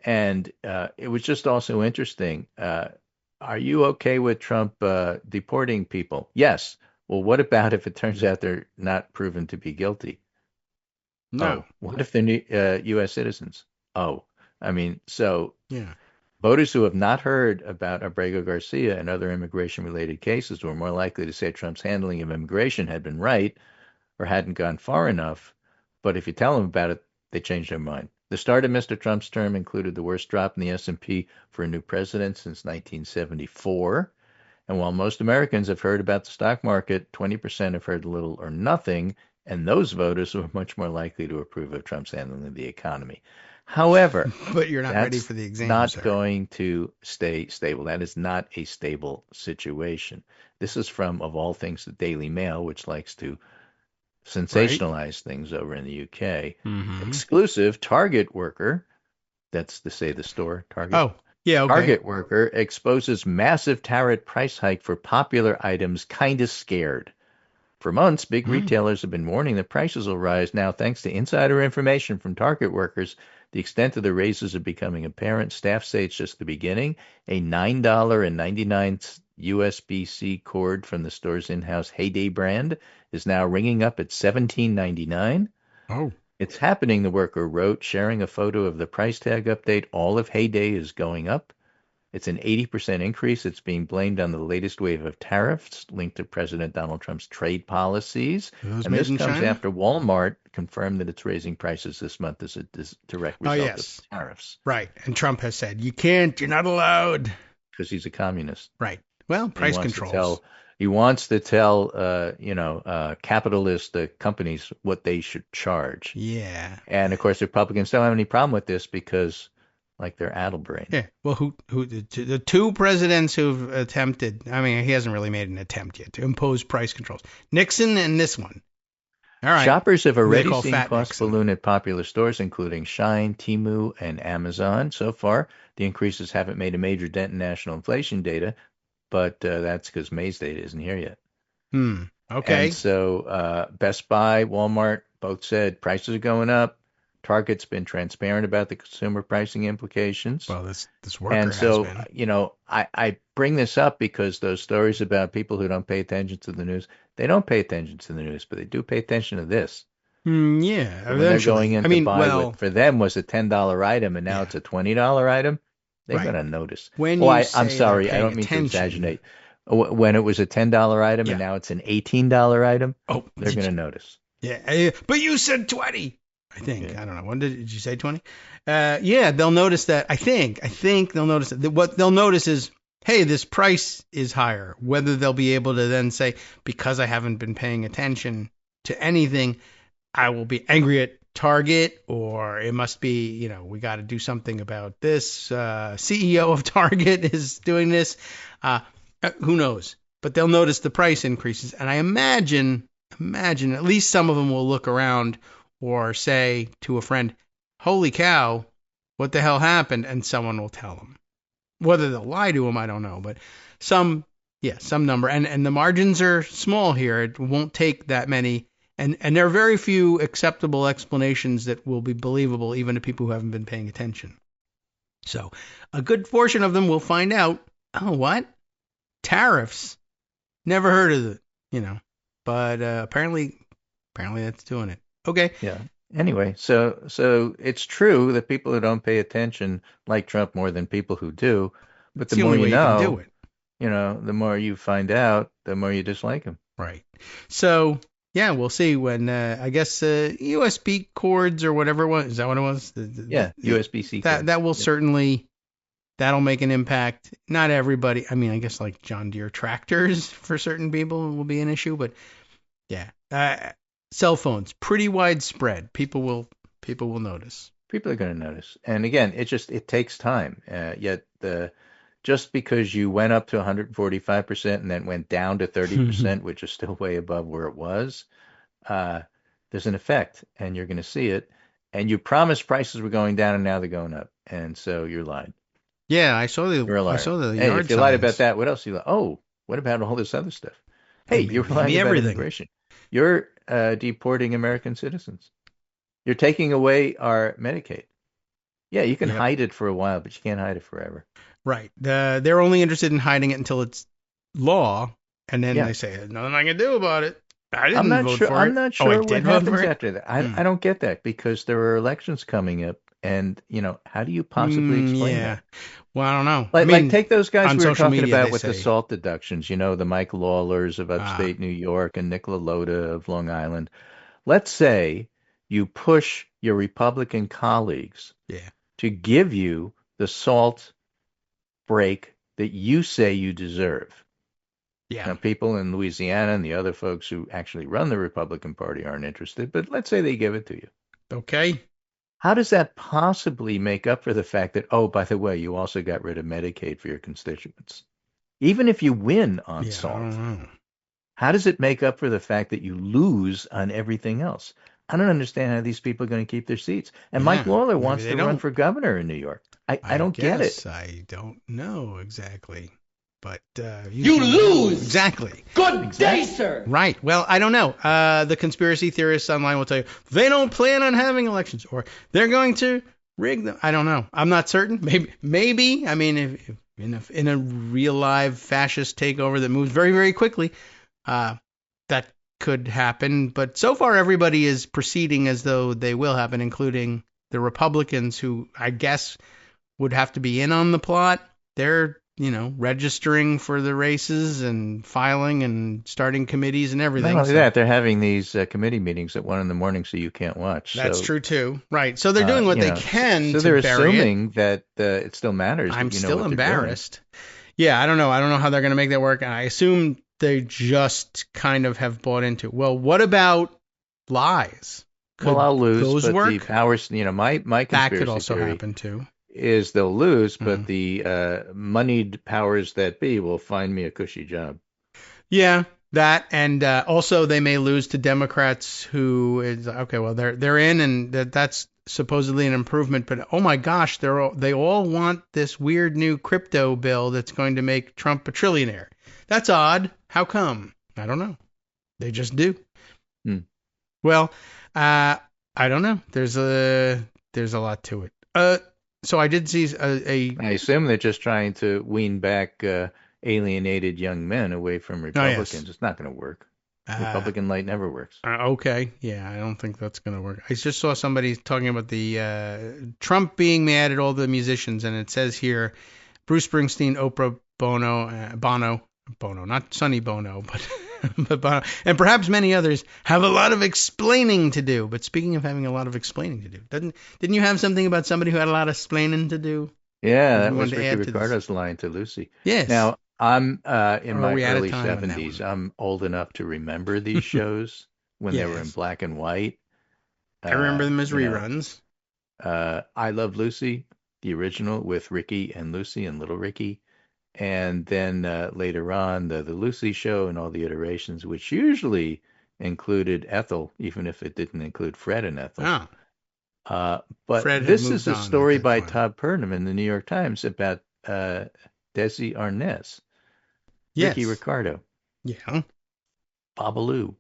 And it was just also interesting. Are you okay with Trump deporting people? Yes. Well, what about if it turns out they're not proven to be guilty? No. Oh, what if they're U.S. citizens? Oh, I mean, so Yeah. voters who have not heard about Abrego Garcia and other immigration-related cases were more likely to say Trump's handling of immigration had been right or hadn't gone far enough. But if you tell them about it, they change their mind. The start of Mr. Trump's term included the worst drop in the S&P for a new president since 1974. And while most Americans have heard about the stock market, 20% have heard little or nothing, and those voters were much more likely to approve of Trump's handling of the economy. However, But you're not ready that's for the exam, not sir. going to stay stable. That is not a stable situation. This is from, of all things, the Daily Mail, which likes to sensationalize things over in the UK. Mm-hmm. Exclusive Target worker, that's to say the store, Target. Oh, yeah, okay. Target worker exposes massive tariff price hike for popular items, kinda scared. For months, big retailers have been warning that prices will rise. Now, thanks to insider information from Target workers, the extent of the raises are becoming apparent. Staff say it's just the beginning. A $9.99 USB-C cord from the store's in-house Heyday brand is now ringing up at $17.99. Oh. It's happening, the worker wrote, sharing a photo of the price tag update. All of Heyday is going up. It's an 80% increase. It's being blamed on the latest wave of tariffs linked to President Donald Trump's trade policies. And this comes China? after Walmart confirmed that it's raising prices this month as a direct result of tariffs. Right. And Trump has said, you're not allowed. Because he's a communist. Right. Well, price controls. He wants to tell, capitalist companies what they should charge. Yeah. And, of course, Republicans don't have any problem with this because like they're addle-brained. Yeah. Well, the two presidents who've attempted, I mean, he hasn't really made an attempt yet to impose price controls. Nixon and this one. All right. Shoppers have already seen costs Nixon balloon at popular stores, including Shein, Temu, and Amazon. So far, the increases haven't made a major dent in national inflation data, but that's because May's data isn't here yet. Okay. And so Best Buy, Walmart both said prices are going up. Target's been transparent about the consumer pricing implications. Well, this worker and so, has been. I bring this up because those stories about people who don't pay attention to the news, they don't pay attention to the news, but they do pay attention to this. Yeah, when they're going in to buy what for them was a $10 item and now it's a $20 item, they're going to notice. I'm sorry, I don't mean to exaggerate. When it was a $10 item and now it's an $18 item, they're going to notice. Yeah, but you said 20. I think. Yeah. I don't know. When did you say 20? Yeah, they'll notice that. I think they'll notice that. What they'll notice is, hey, this price is higher. Whether they'll be able to then say, because I haven't been paying attention to anything, I will be angry at Target, or it must be, we got to do something about this. CEO of Target is doing this. Who knows? But they'll notice the price increases. And I imagine at least some of them will look around or say to a friend, holy cow, what the hell happened? And someone will tell them. Whether they'll lie to them, I don't know. But some number. And the margins are small here. It won't take that many. And there are very few acceptable explanations that will be believable even to people who haven't been paying attention. So a good portion of them will find out, oh, what? Tariffs? Never heard of it, But apparently that's doing it. Okay. Yeah. Anyway, so it's true that people who don't pay attention like Trump more than people who do. But the more you know, the more you find out, the more you dislike him. Right. So, yeah, we'll see when, I guess, USB cords or whatever it was. Is that what it was? USB-C. That will certainly, that'll make an impact. Not everybody. I mean, I guess like John Deere tractors for certain people will be an issue. But, yeah. Cell phones, pretty widespread. People will notice. People are going to notice. And again, it takes time. Yet just because you went up to 145% and then went down to 30%, which is still way above where it was, there's an effect, and you're going to see it. And you promised prices were going down, and now they're going up. And so you're lying. Yeah, I saw the yard if you lied about that, what else? You what about all this other stuff? Hey, you're lying about immigration. You're deporting American citizens. You're taking away our Medicaid. Yeah, you can hide it for a while, but you can't hide it forever. Right. They're only interested in hiding it until it's law, and then they say, there's nothing I can do about it. I didn't I'm not vote sure. for I'm it. not Oh, I sure what did vote happens for it? after that. I don't get that because there are elections coming up, and how do you possibly explain Yeah. that? Well, I don't know. I Like mean, take those guys on we were social talking media, about they with the say, salt deductions. The Mike Lawlers of ah, upstate New York and Nicola Loda of Long Island. Let's say you push your Republican colleagues yeah. to give you the salt break that you say you deserve. Yeah. Now, people in Louisiana and the other folks who actually run the Republican Party aren't interested, but let's say they give it to you. Okay. How does that possibly make up for the fact that, oh, by the way, you also got rid of Medicaid for your constituents? Even if you win on Yeah, I salt, don't know. how does it make up for the fact that you lose on everything else? I don't understand how these people are going to keep their seats. And Mike Yeah, Lawler maybe wants they to run don't. for governor in New York. I I don't get guess it. I don't know exactly. But You lose! Exactly. Good day, sir! Right. Well, I don't know. The conspiracy theorists online will tell you they don't plan on having elections or they're going to rig them. I don't know. I'm not certain. Maybe. I mean, if in a real live fascist takeover that moves very, very quickly, that could happen. But so far, everybody is proceeding as though they will happen, including the Republicans, who I guess would have to be in on the plot. They're registering for the races and filing and starting committees and everything. Not only that, they're having these committee meetings at 1 a.m, so you can't watch. That's true too. Right. So they're doing what they can so to they're bury assuming that it still matters. I'm that you know still what embarrassed. Yeah, I don't know. I don't know how they're going to make that work. And I assume they just kind of have bought into. Well, what about lies? Well, I'll lose. Those but work? the powers, my conspiracy That could also theory happen too. is they'll lose, but the moneyed powers that be will find me a cushy job. Yeah, that, and also they may lose to Democrats who is okay. Well, they're in, and that's supposedly an improvement. But oh my gosh, they all want this weird new crypto bill that's going to make Trump a trillionaire. That's odd. How come? I don't know. They just do. Well, I don't know. There's a lot to it. So I did see I assume they're just trying to wean back alienated young men away from Republicans. Oh, yes. It's not going to work. Republican light never works. Okay. Yeah, I don't think that's going to work. I just saw somebody talking about the Trump being mad at all the musicians, and it says here Bruce Springsteen, Oprah, Bono, not Sonny Bono, but Bono, and perhaps many others have a lot of explaining to do. But speaking of having a lot of explaining to do, didn't you have something about somebody who had a lot of explaining to do? Yeah, that was Ricky Ricardo's line to Lucy. Yes. Now, I'm in my early 70s. I'm old enough to remember these shows when they were in black and white. I remember them as reruns. I Love Lucy, the original with Ricky and Lucy and Little Ricky. And then later on, the Lucy Show and all the iterations, which usually included Ethel, even if it didn't include Fred and Ethel. Oh. But Fred this is a story by Todd Purnham in the New York Times about Desi Arnaz, Ricky Ricardo, Babalú.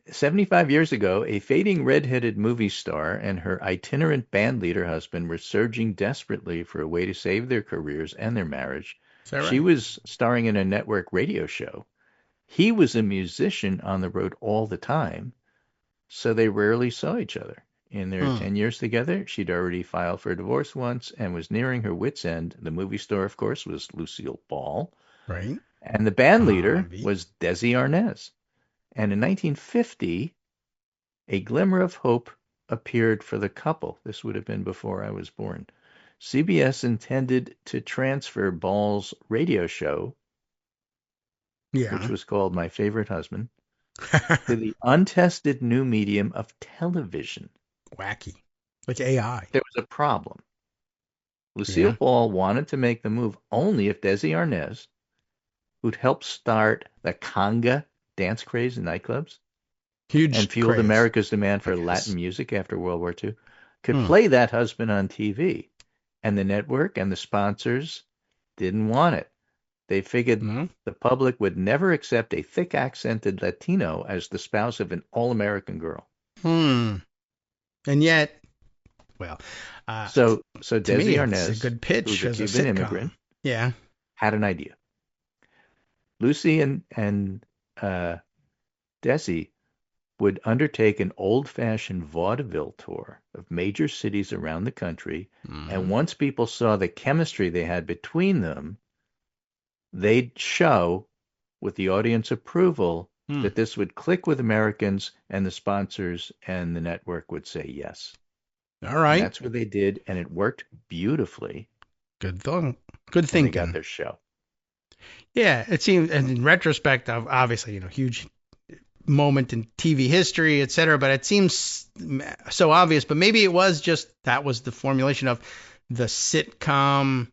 75 years ago, a fading red-headed movie star and her itinerant band leader husband were searching desperately for a way to save their careers and their marriage. Is that right? She was starring in a network radio show. He was a musician on the road all the time, so they rarely saw each other. In their 10 years together, she'd already filed for a divorce once and was nearing her wit's end. The movie star, of course, was Lucille Ball. Right. And the band leader was Desi Arnaz. And in 1950, a glimmer of hope appeared for the couple. This would have been before I was born. CBS intended to transfer Ball's radio show, which was called My Favorite Husband, to the untested new medium of television. Wacky. Like AI. There was a problem. Lucille Ball wanted to make the move only if Desi Arnaz, who'd helped start the conga dance craze in nightclubs and fueled America's demand for Latin music after World War II, could play that husband on TV. And the network and the sponsors didn't want it. They figured the public would never accept a thick-accented Latino as the spouse of an all-American girl. And yet, well... So Desi Arnaz, a good pitch who's a as Cuban a immigrant, had an idea. Lucy and Desi would undertake an old-fashioned vaudeville tour of major cities around the country, and once people saw the chemistry they had between them, they'd show, with the audience approval, that this would click with Americans, and the sponsors and the network would say yes. All right. And that's what they did, and it worked beautifully. Good thought. Good thinking. They got their show. Yeah, it seems, and in retrospect, obviously, huge moment in TV history, et cetera, but it seems so obvious. But maybe it was just that was the formulation of the sitcom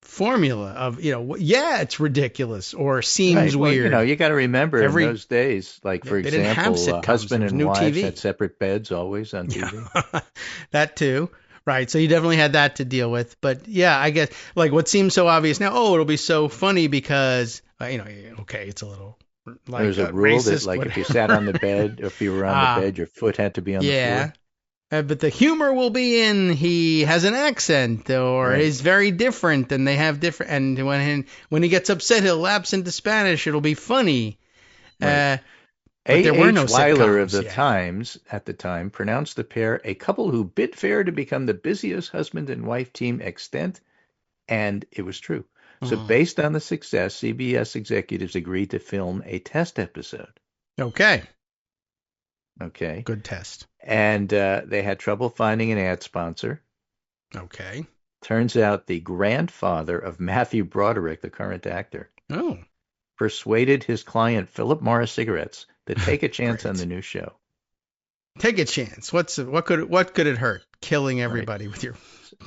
formula of, yeah, it's ridiculous or seems weird. You got to remember in those days, like, for example, husband and wife had separate beds always on TV. That too. Right. So you definitely had that to deal with. But yeah, I guess like what seems so obvious now, it'll be so funny because, okay, it's a little like there's a rule racist, that, like, if you sat on the bed, or if you were on the bed, your foot had to be on the floor. But the humor will be in he has an accent or he's very different and they have different. And when he gets upset, he'll lapse into Spanish. It'll be funny. Right. There were no Weiler of sitcoms, the Times at the time pronounced the pair a couple who bid fair to become the busiest husband and wife team extant, and it was true. So based on the success, CBS executives agreed to film a test episode. Okay. Good test. And they had trouble finding an ad sponsor. Okay. Turns out the grandfather of Matthew Broderick, the current actor, persuaded his client Philip Morris Cigarettes to take a chance on the new show. Take a chance. What could it hurt? Killing everybody with your.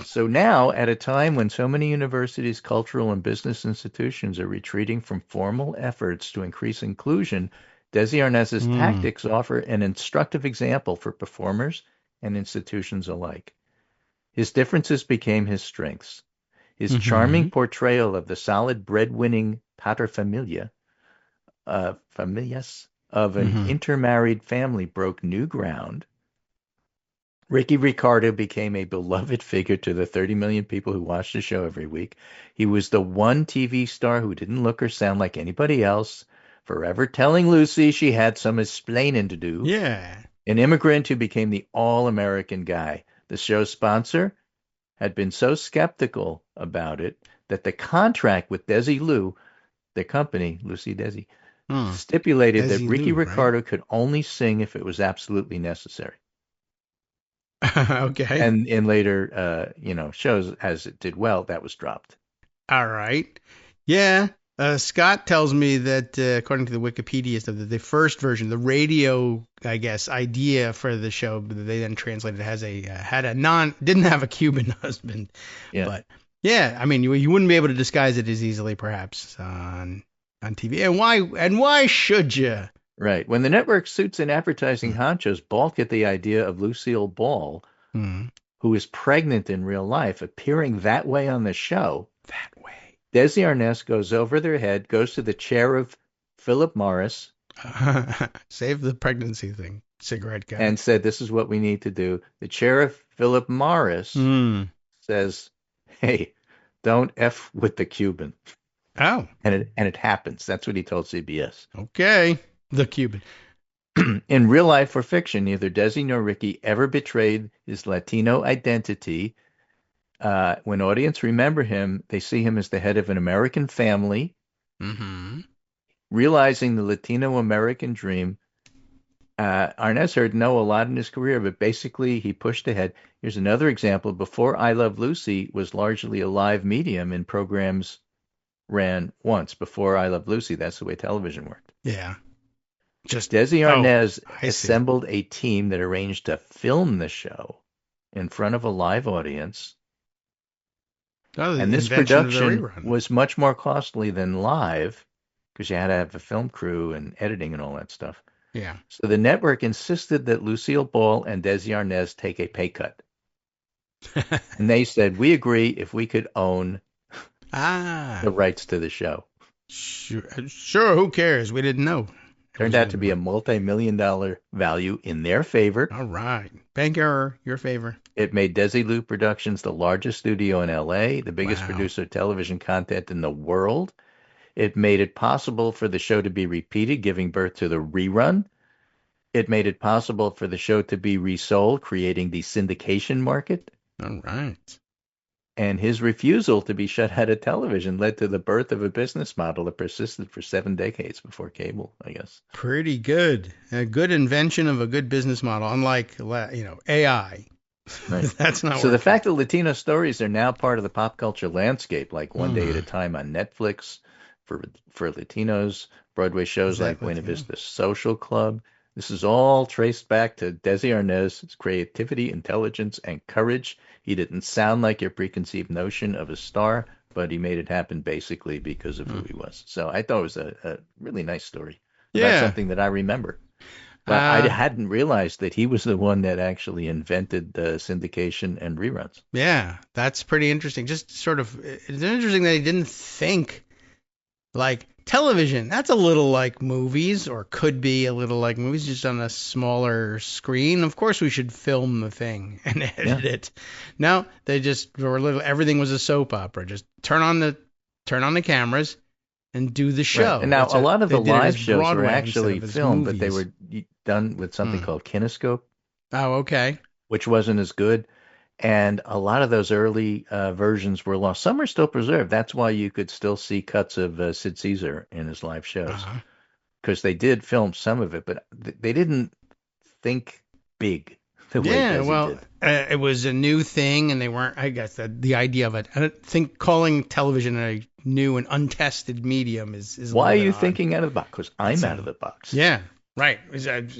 So now, at a time when so many universities, cultural and business institutions are retreating from formal efforts to increase inclusion, Desi Arnaz's tactics offer an instructive example for performers and institutions alike. His differences became his strengths. His charming portrayal of the solid breadwinning paterfamilias of an intermarried family broke new ground. Ricky Ricardo became a beloved figure to the 30 million people who watched the show every week. He was the one TV star who didn't look or sound like anybody else, forever telling Lucy she had some explaining to do. Yeah. An immigrant who became the all-American guy. The show's sponsor had been so skeptical about it that the contract with Desilu, the company, Lucy Desi, stipulated that Ricky Ricardo could only sing if it was absolutely necessary. Okay. And in later, shows, as it did well, that was dropped. All right. Yeah. Scott tells me that according to the Wikipedia stuff, that the first version, the radio, I guess, idea for the show, they then translated didn't have a Cuban husband. Yeah. But yeah, I mean, you wouldn't be able to disguise it as easily, perhaps, on TV. And why should you? Right. When the network suits and advertising honchos balk at the idea of Lucille Ball, who is pregnant in real life, appearing that way on the show, Desi Arnaz goes over their head, goes to the chair of Philip Morris. Save the pregnancy thing, cigarette guy. And said, this is what we need to do. The chair of Philip Morris says, hey, don't F with the Cuban. Oh. And it happens. That's what he told CBS. Okay. The Cuban. In real life or fiction, neither Desi nor Ricky ever betrayed his Latino identity. When audience remember him, they see him as the head of an American family, realizing the Latino-American dream. Arnaz heard no a lot in his career, but basically he pushed ahead. Here's another example. Before I Love Lucy was largely a live medium and programs ran once. Before I Love Lucy, that's the way television worked. Yeah. Desi Arnaz assembled a team that arranged to film the show in front of a live audience. And this production was much more costly than live because you had to have a film crew and editing and all that stuff. Yeah. So the network insisted that Lucille Ball and Desi Arnaz take a pay cut. And they said, we agree if we could own the rights to the show. Sure, who cares? We didn't know. Turned out to be a multi-million-dollar value in their favor. All right. Bank error, your favor. It made Desilu Productions the largest studio in L.A., the biggest producer of television content in the world. It made it possible for the show to be repeated, giving birth to the rerun. It made it possible for the show to be resold, creating the syndication market. All right. And his refusal to be shut out of television led to the birth of a business model that persisted for 7 decades before cable, I guess. Pretty good. A good invention of a good business model, unlike, AI. Right. That's not So the fact that Latino stories are now part of the pop culture landscape, like One Day at a Time on Netflix for Latinos, Broadway shows like Buena Vista Social Club. This is all traced back to Desi Arnaz's creativity, intelligence, and courage. He didn't sound like your preconceived notion of a star, but he made it happen basically because of who he was. So I thought it was a really nice story. About something that I remember. But I hadn't realized that he was the one that actually invented syndication and reruns. Yeah, that's pretty interesting. Just sort of, it's interesting that he didn't think like television. That's a little like movies, or could be a little like movies, just on a smaller screen. Of course, we should film the thing and edit it. No, they just were everything was a soap opera. Just turn on the cameras and do the show. Right. And now a lot of the live shows were actually filmed, but they were done with something called kinescope. Oh, okay. Which wasn't as good. And a lot of those early versions were lost. Some are still preserved. That's why you could still see cuts of Sid Caesar in his live shows. Because they did film some of it, but they didn't think big the way Desi did. It was a new thing, and they weren't, I guess, the idea of it. I don't think calling television a new and untested medium is why are you thinking out of the box? Because I'm out of the box. Yeah, right.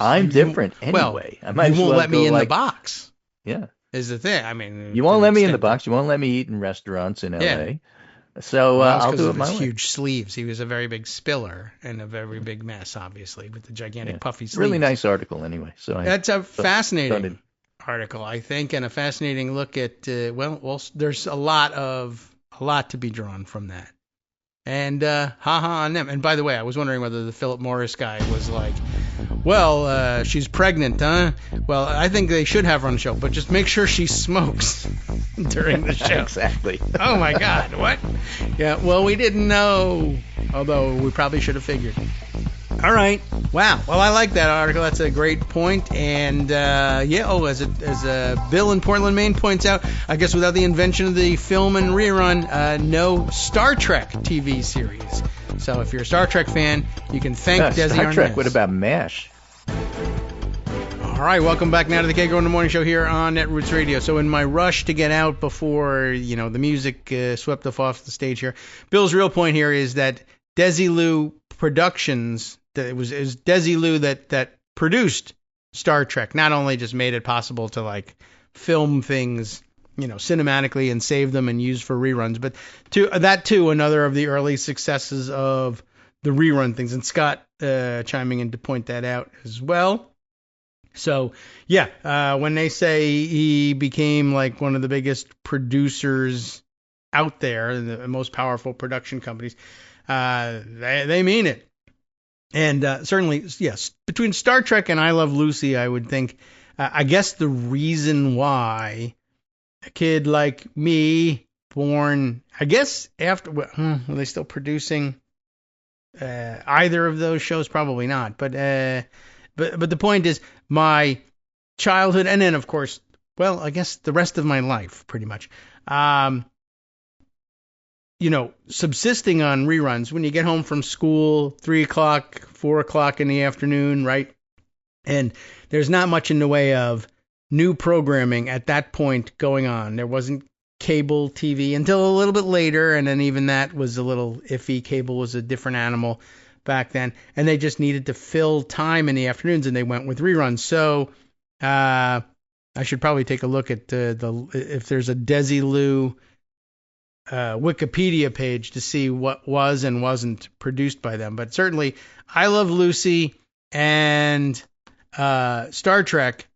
I'm different anyway. You won't let me in the box. Yeah. Is the thing. I mean, you won't let me in the box. You won't let me eat in restaurants in L.A. So I'll do it my way. Huge sleeves. He was a very big spiller and a very big mess, obviously, with the gigantic puffy sleeves. Really nice article, anyway. So that's a fascinating article, I think, and a fascinating look at. There's a lot to be drawn from that. And on them. And by the way, I was wondering whether the Philip Morris guy was like, well, she's pregnant, huh? Well, I think they should have her on the show, but just make sure she smokes during the show. Exactly. Oh, my God. What? Yeah, well, we didn't know, although we probably should have figured. All right. Wow. Well, I like that article. That's a great point. And, as Bill in Portland, Maine points out, I guess without the invention of the film and rerun, no Star Trek TV series. So if you're a Star Trek fan, you can thank Desi Arnaz. Star Trek, what about MASH? All right, welcome back now to the Kagro in the Morning Show here on Netroots Radio. So in my rush to get out before, the music swept off the stage here, Bill's real point here is that Desilu Productions, it was Desilu that produced Star Trek, not only just made it possible to film things, cinematically and save them and use for reruns, but another of the early successes of the rerun things. And Scott chiming in to point that out as well. So, when they say he became one of the biggest producers out there, the most powerful production companies, they mean it. And certainly, yes, between Star Trek and I Love Lucy, I would think, I guess the reason why a kid like me, born, I guess after, were they still producing either of those shows? Probably not. But the point is, my childhood, and then, of course, I guess the rest of my life, pretty much, subsisting on reruns when you get home from school, 3 o'clock, 4 o'clock in the afternoon, right? And there's not much in the way of new programming at that point going on. There wasn't cable TV until a little bit later, and then even that was a little iffy. Cable was a different animal back then, and they just needed to fill time in the afternoons, and they went with reruns. So I should probably take a look at if there's a Desilu Wikipedia page to see what was and wasn't produced by them. But certainly, I Love Lucy and Star Trek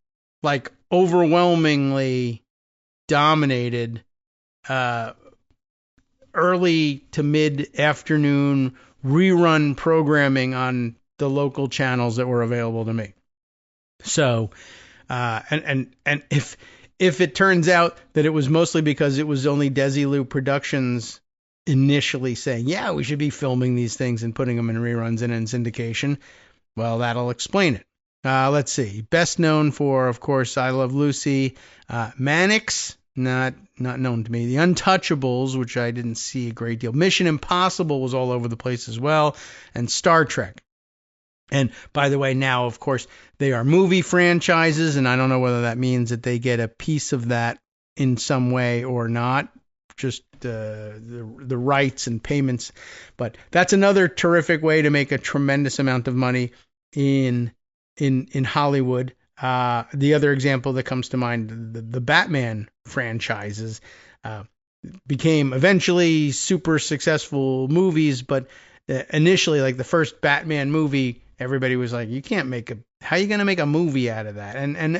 overwhelmingly dominated early to mid-afternoon rerun programming on the local channels that were available to me. So, and if it turns out that it was mostly because it was only Desilu Productions initially saying, yeah, we should be filming these things and putting them in reruns and in syndication. Well, that'll explain it. Let's see. Best known for, of course, I Love Lucy, Mannix, not known to me. The Untouchables, which I didn't see a great deal. Mission Impossible was all over the place as well, and Star Trek. And by the way, now, of course, they are movie franchises, and I don't know whether that means that they get a piece of that in some way or not, just the rights and payments. But that's another terrific way to make a tremendous amount of money in Hollywood. The other example that comes to mind, the Batman franchises became eventually super successful movies, but initially, like the first Batman movie, everybody was like, how are you going to make a movie out of that? And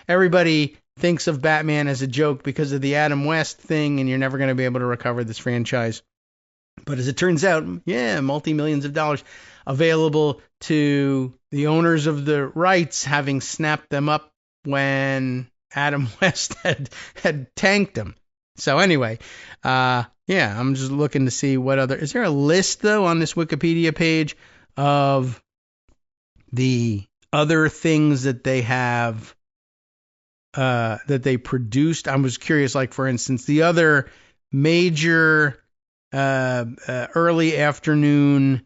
everybody thinks of Batman as a joke because of the Adam West thing, and you're never going to be able to recover this franchise. But as it turns out, multi-millions of dollars available to the owners of the rights, having snapped them up when Adam West had tanked them. So anyway, I'm just looking to see what other... Is there a list, though, on this Wikipedia page of the other things that they have, that they produced? I was curious, like, for instance, the other major early afternoon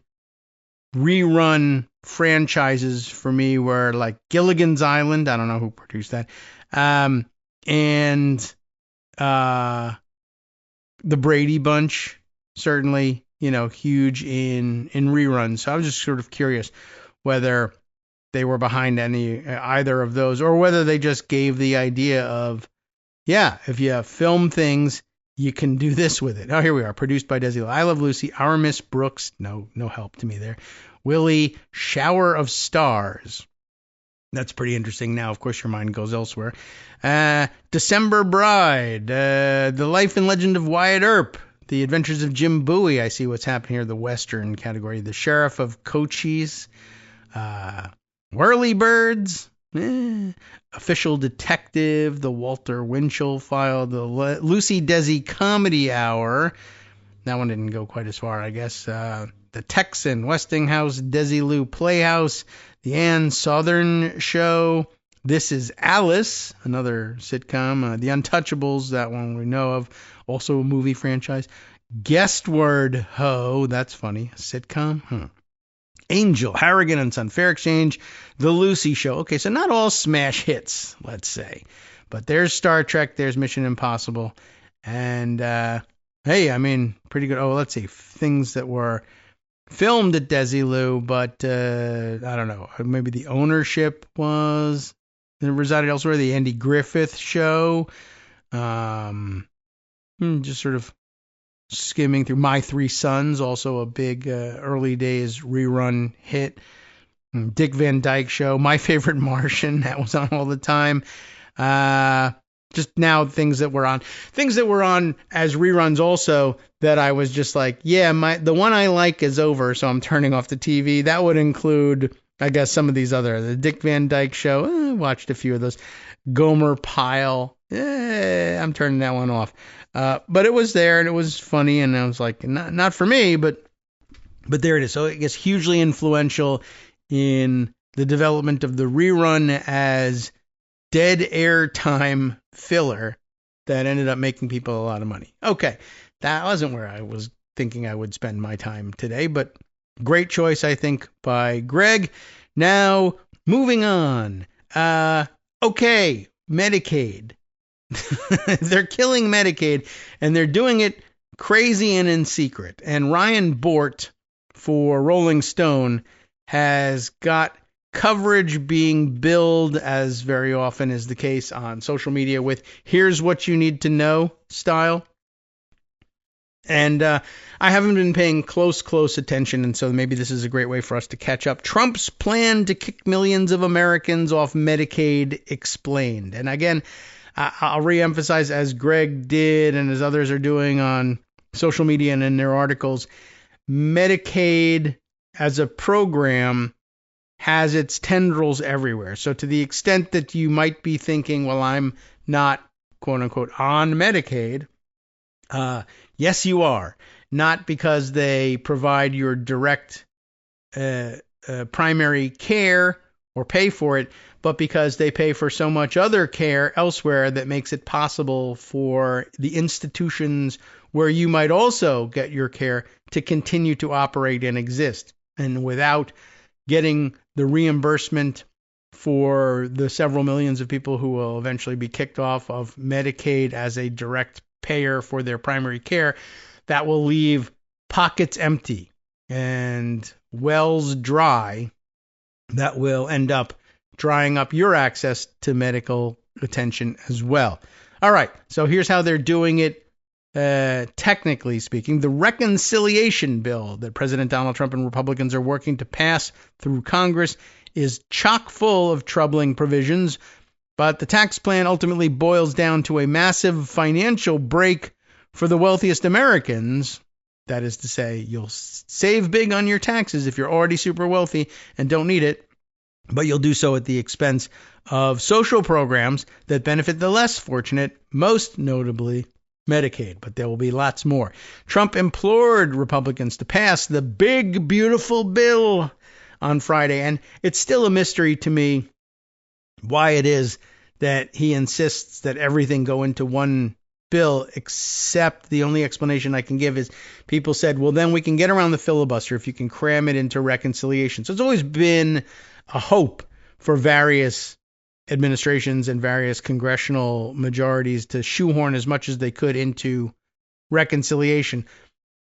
rerun franchises for me were, like, Gilligan's Island. I don't know who produced that. And the Brady Bunch, certainly, huge in reruns. So I was just sort of curious whether they were behind either of those, or whether they just gave the idea of, if you film things, you can do this with it. Oh, here we are. Produced by Desilu. I Love Lucy, Our Miss Brooks. No help to me there. Willie, Shower of Stars. That's pretty interesting. Now, of course, your mind goes elsewhere. December Bride, The Life and Legend of Wyatt Earp, The Adventures of Jim Bowie. I see what's happening here, the Western category. The Sheriff of Cochise, Whirlybirds, Official Detective, The Walter Winchell File, The Lucy Desi Comedy Hour. That one didn't go quite as far, I guess. The Texan, Westinghouse, Desilu Playhouse, The Ann Southern Show, This Is Alice, another sitcom, The Untouchables, that one we know of, also a movie franchise, Guestward Ho, that's funny, a sitcom, Angel, Harrigan and Son, Fair Exchange, The Lucy Show. Okay, so not all smash hits, let's say, but there's Star Trek, there's Mission Impossible, and pretty good. Oh, let's see, things that were filmed at Desilu, but I don't know, maybe the ownership resided elsewhere. The Andy Griffith Show, just sort of skimming through. My Three Sons, also a big early days rerun hit. Dick Van Dyke Show, My Favorite Martian, that was on all the time. Just now things that were on as reruns also, that I was just like, the one I like is over, so I'm turning off the TV. That would include, I guess, some of these the Dick Van Dyke Show. Watched a few of those. Gomer Pyle. I'm turning that one off. But it was there and it was funny, and I was like, not for me, but there it is. So I guess hugely influential in the development of the rerun as dead airtime filler that ended up making people a lot of money. Okay, that wasn't where I was thinking I would spend my time today, but great choice, I think, by Greg. Now, moving on. Okay, Medicaid. They're killing Medicaid, and they're doing it crazy and in secret. And Ryan Bort for Rolling Stone has got coverage being billed, as very often is the case on social media, with "here's what you need to know" style. And I haven't been paying close attention, and so maybe this is a great way for us to catch up. Trump's plan to kick millions of Americans off Medicaid explained. And again, I'll reemphasize, as Greg did and as others are doing on social media and in their articles, Medicaid as a program has its tendrils everywhere. So to the extent that you might be thinking, well, I'm not, quote unquote, on Medicaid, yes, you are. not because they provide your direct primary care or pay for it, but because they pay for so much other care elsewhere that makes it possible for the institutions where you might also get your care to continue to operate and exist. And without getting the reimbursement for the several millions of people who will eventually be kicked off of Medicaid as a direct payer for their primary care, that will leave pockets empty and wells dry that will end up drying up your access to medical attention as well. All right, so here's how they're doing it. Technically speaking, the reconciliation bill that President Donald Trump and Republicans are working to pass through Congress is chock full of troubling provisions, but the tax plan ultimately boils down to a massive financial break for the wealthiest Americans. That is to say, you'll save big on your taxes if you're already super wealthy and don't need it, but you'll do so at the expense of social programs that benefit the less fortunate, most notably Medicaid, but there will be lots more. Trump implored Republicans to pass the big, beautiful bill on Friday, and it's still a mystery to me why it is that he insists that everything go into one bill, except the only explanation I can give is people said, well, then we can get around the filibuster if you can cram it into reconciliation. So it's always been a hope for various administrations and various congressional majorities to shoehorn as much as they could into reconciliation.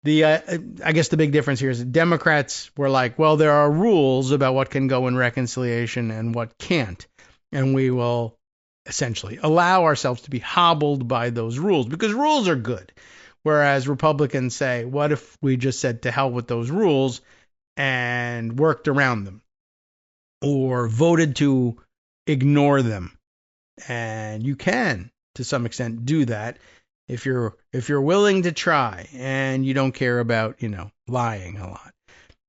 I guess the big difference here is that Democrats were like, well, there are rules about what can go in reconciliation and what can't, and we will essentially allow ourselves to be hobbled by those rules because rules are good. Whereas Republicans say, what if we just said to hell with those rules and worked around them or voted to ignore them? And you can, to some extent, do that if you're willing to try and you don't care about, lying a lot.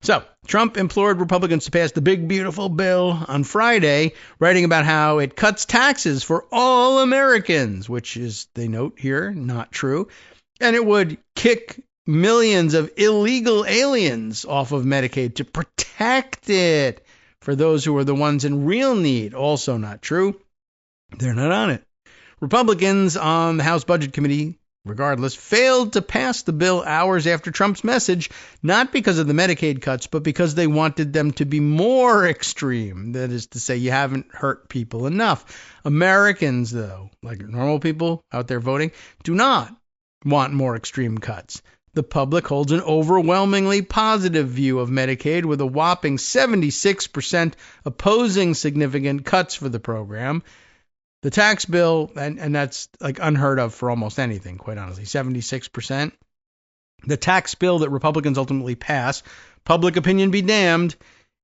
So Trump implored Republicans to pass the big, beautiful bill on Friday, writing about how it cuts taxes for all Americans, which is, they note here, not true. And it would kick millions of illegal aliens off of Medicaid to protect it for those who are the ones in real need. Also not true. They're not on it. Republicans on the House Budget Committee, regardless, failed to pass the bill hours after Trump's message, not because of the Medicaid cuts, but because they wanted them to be more extreme. That is to say, you haven't hurt people enough. Americans, though, like normal people out there voting, do not want more extreme cuts. The public holds an overwhelmingly positive view of Medicaid, with a whopping 76% opposing significant cuts for the program. The tax bill, and that's like unheard of for almost anything, quite honestly, 76%. The tax bill that Republicans ultimately pass, public opinion be damned,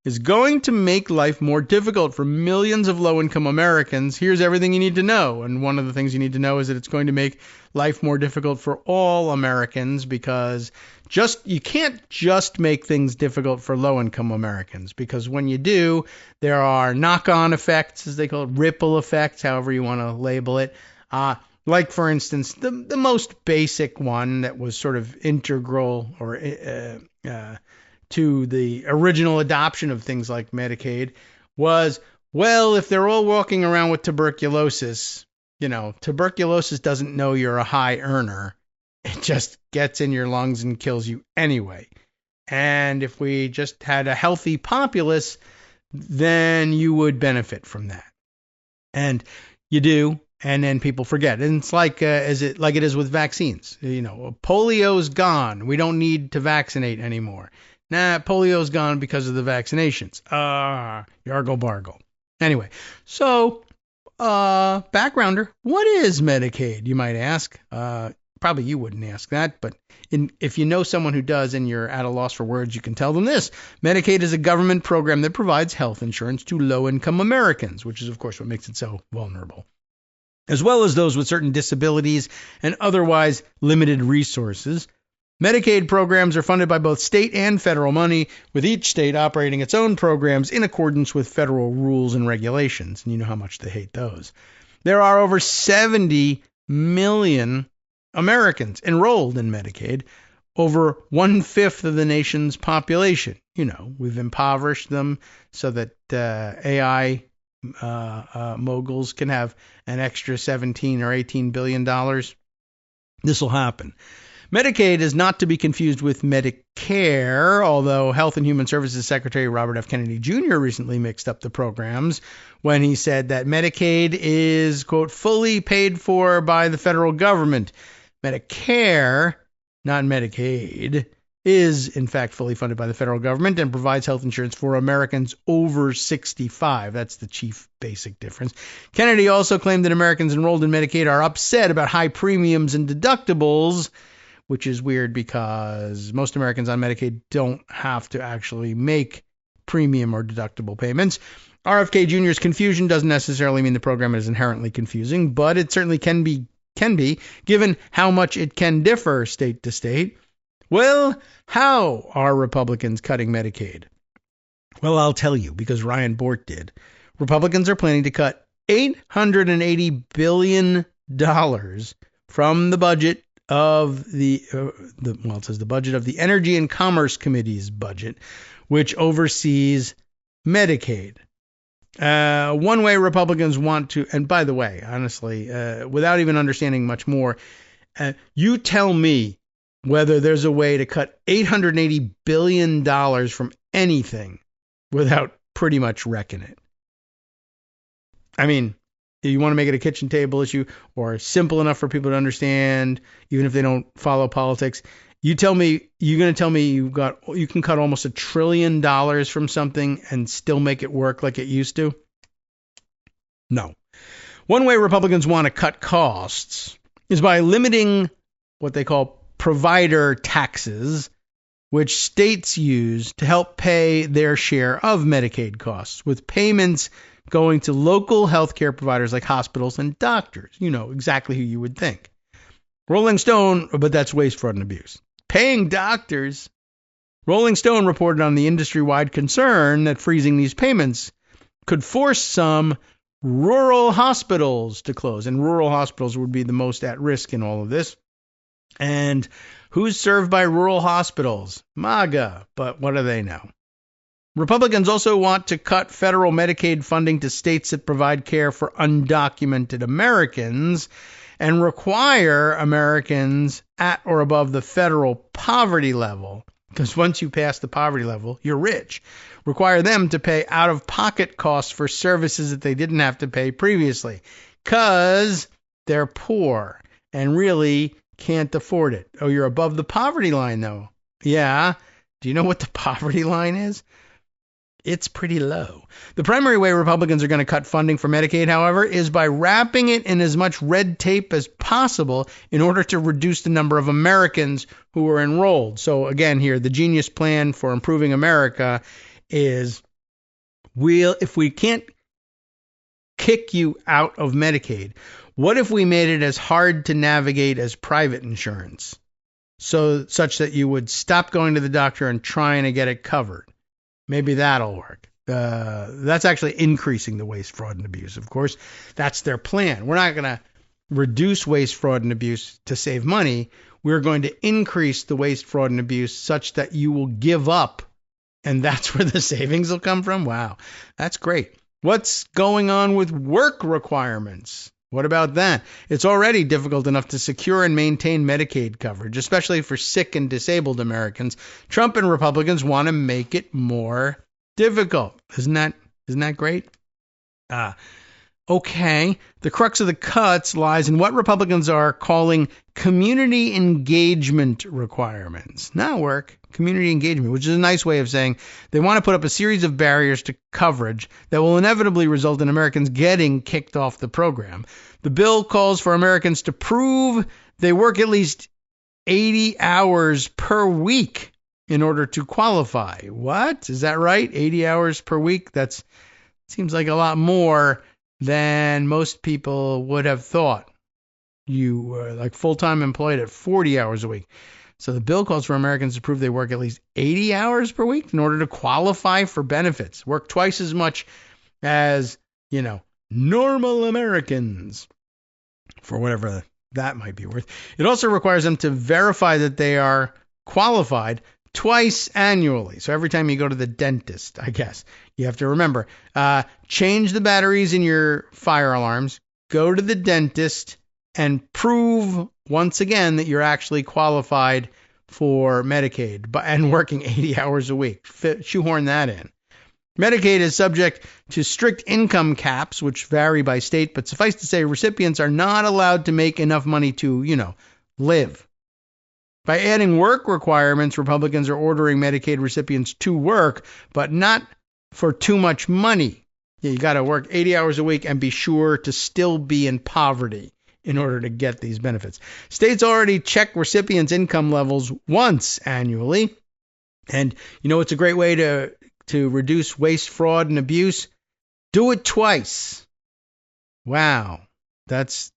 is going to make life more difficult for millions of low-income Americans. Here's everything you need to know. And one of the things you need to know is that it's going to make life more difficult for all Americans, because you can't just make things difficult for low-income Americans, because when you do, there are knock-on effects, as they call it, ripple effects, however you want to label it. Like, for instance, the most basic one that was sort of integral or to the original adoption of things like Medicaid was, well, if they're all walking around with tuberculosis, tuberculosis doesn't know you're a high earner. It just gets in your lungs and kills you anyway. And if we just had a healthy populace, then you would benefit from that. And you do, and then people forget. And it's like it is with vaccines. Polio's gone. We don't need to vaccinate anymore. Nah, polio's gone because of the vaccinations. Yargle bargle. Anyway, so backgrounder, what is Medicaid, you might ask? Probably you wouldn't ask that, but if you know someone who does and you're at a loss for words, you can tell them this. Medicaid is a government program that provides health insurance to low-income Americans, which is, of course, what makes it so vulnerable, as well as those with certain disabilities and otherwise limited resources. Medicaid programs are funded by both state and federal money, with each state operating its own programs in accordance with federal rules and regulations. And you know how much they hate those. There are over 70 million Americans enrolled in Medicaid, over 1/5 of the nation's population. We've impoverished them so that AI moguls can have an extra $17 or $18 billion. This will happen. Medicaid is not to be confused with Medicare, although Health and Human Services Secretary Robert F. Kennedy Jr. recently mixed up the programs when he said that Medicaid is, quote, fully paid for by the federal government. Medicare, not Medicaid, is in fact fully funded by the federal government and provides health insurance for Americans over 65. That's the chief basic difference. Kennedy also claimed that Americans enrolled in Medicaid are upset about high premiums and deductibles, which is weird because most Americans on Medicaid don't have to actually make premium or deductible payments. RFK Jr.'s confusion doesn't necessarily mean the program is inherently confusing, but it certainly can be, given how much it can differ state to state. Well, how are Republicans cutting Medicaid? Well, I'll tell you, because Ryan Bort did. Republicans are planning to cut $880 billion from the budget of it says the budget of the Energy and Commerce Committee's budget, which oversees Medicaid. One way Republicans want to, and by the way, honestly, without even understanding much more, you tell me whether there's a way to cut $880 billion from anything without pretty much wrecking it. I mean, you want to make it a kitchen table issue or simple enough for people to understand, even if they don't follow politics. You're going to tell me you can cut almost $1 trillion from something and still make it work like it used to? No. One way Republicans want to cut costs is by limiting what they call provider taxes, which states use to help pay their share of Medicaid costs, with payments going to local healthcare providers like hospitals and doctors. Exactly who you would think. Rolling Stone, but that's waste, fraud, and abuse. Paying doctors. Rolling Stone reported on the industry-wide concern that freezing these payments could force some rural hospitals to close, and rural hospitals would be the most at risk in all of this. And who's served by rural hospitals? MAGA, but what do they know? Republicans also want to cut federal Medicaid funding to states that provide care for undocumented Americans and require Americans at or above the federal poverty level, because once you pass the poverty level, you're rich. Require them to pay out-of-pocket costs for services that they didn't have to pay previously, because they're poor and really can't afford it. Oh, you're above the poverty line, though. Yeah. Do you know what the poverty line is? It's pretty low. The primary way Republicans are going to cut funding for Medicaid, however, is by wrapping it in as much red tape as possible in order to reduce the number of Americans who are enrolled. So again, here, the genius plan for improving America is, if we can't kick you out of Medicaid, what if we made it as hard to navigate as private insurance, such that you would stop going to the doctor and trying to get it covered? Maybe that'll work. That's actually increasing the waste, fraud, and abuse. Of course, that's their plan. We're not going to reduce waste, fraud, and abuse to save money. We're going to increase the waste, fraud, and abuse such that you will give up, and that's where the savings will come from. Wow, that's great. What's going on with work requirements? What about that? It's already difficult enough to secure and maintain Medicaid coverage, especially for sick and disabled Americans. Trump and Republicans want to make it more difficult. Isn't that great? Okay. The crux of the cuts lies in what Republicans are calling community engagement requirements. Not work. Community engagement, which is a nice way of saying they want to put up a series of barriers to coverage that will inevitably result in Americans getting kicked off the program. The bill calls for Americans to prove they work at least 80 hours per week in order to qualify. What? Is that right? 80 hours per week? That seems like a lot more than most people would have thought. You were like full-time employed at 40 hours a week. So the bill calls for Americans to prove they work at least 80 hours per week in order to qualify for benefits. Work twice as much as, normal Americans, for whatever that might be worth. It also requires them to verify that they are qualified twice annually. So every time you go to the dentist, I guess, you have to remember, change the batteries in your fire alarms, go to the dentist, and prove once again that you're actually qualified for Medicaid and working 80 hours a week. Shoehorn that in. Medicaid is subject to strict income caps, which vary by state, but suffice to say, recipients are not allowed to make enough money to, live. By adding work requirements, Republicans are ordering Medicaid recipients to work, but not for too much money. You got to work 80 hours a week and be sure to still be in poverty in order to get these benefits. States already check recipients' income levels once annually. And it's a great way to reduce waste, fraud, and abuse? Do it twice. Wow. That's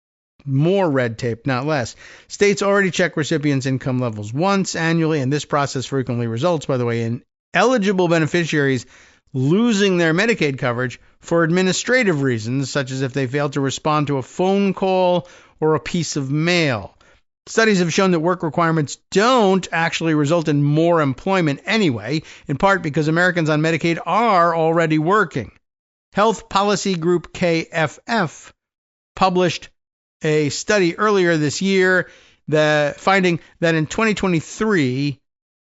more red tape, not less. States already check recipients' income levels once annually, and this process frequently results, by the way, in eligible beneficiaries losing their Medicaid coverage for administrative reasons, such as if they failed to respond to a phone call or a piece of mail. Studies have shown that work requirements don't actually result in more employment anyway, in part because Americans on Medicaid are already working. Health policy group KFF published a study earlier this year finding that in 2023,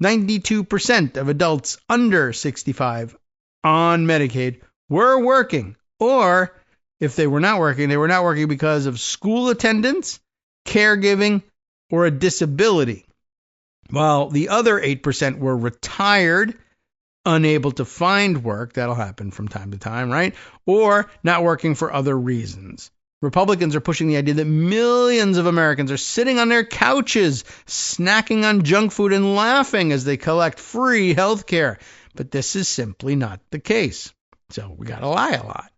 92% of adults under 65 on Medicaid were working, or if they were not working because of school attendance, caregiving, or a disability, while the other 8% were retired, unable to find work, that'll happen from time to time, right? Or not working for other reasons. Republicans are pushing the idea that millions of Americans are sitting on their couches, snacking on junk food and laughing as they collect free health care. But this is simply not the case. So we got to lie a lot.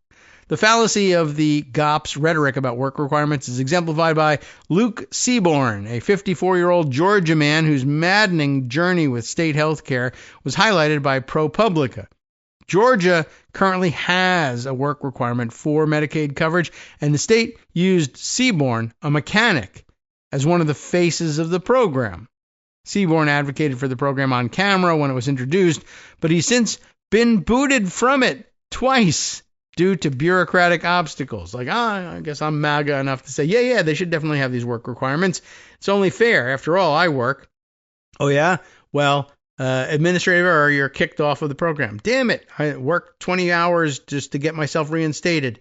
The fallacy of the Gop's rhetoric about work requirements is exemplified by Luke Seaborn, a 54-year-old Georgia man whose maddening journey with state health care was highlighted by ProPublica. Georgia currently has a work requirement for Medicaid coverage, and the state used Seaborn, a mechanic, as one of the faces of the program. Seaborn advocated for the program on camera when it was introduced, but he's since been booted from it twice due to bureaucratic obstacles. Like, I guess I'm MAGA enough to say, yeah, they should definitely have these work requirements. It's only fair. After all, I work. Oh, yeah? Well, administrative error, you're kicked off of the program. Damn it. I worked 20 hours just to get myself reinstated.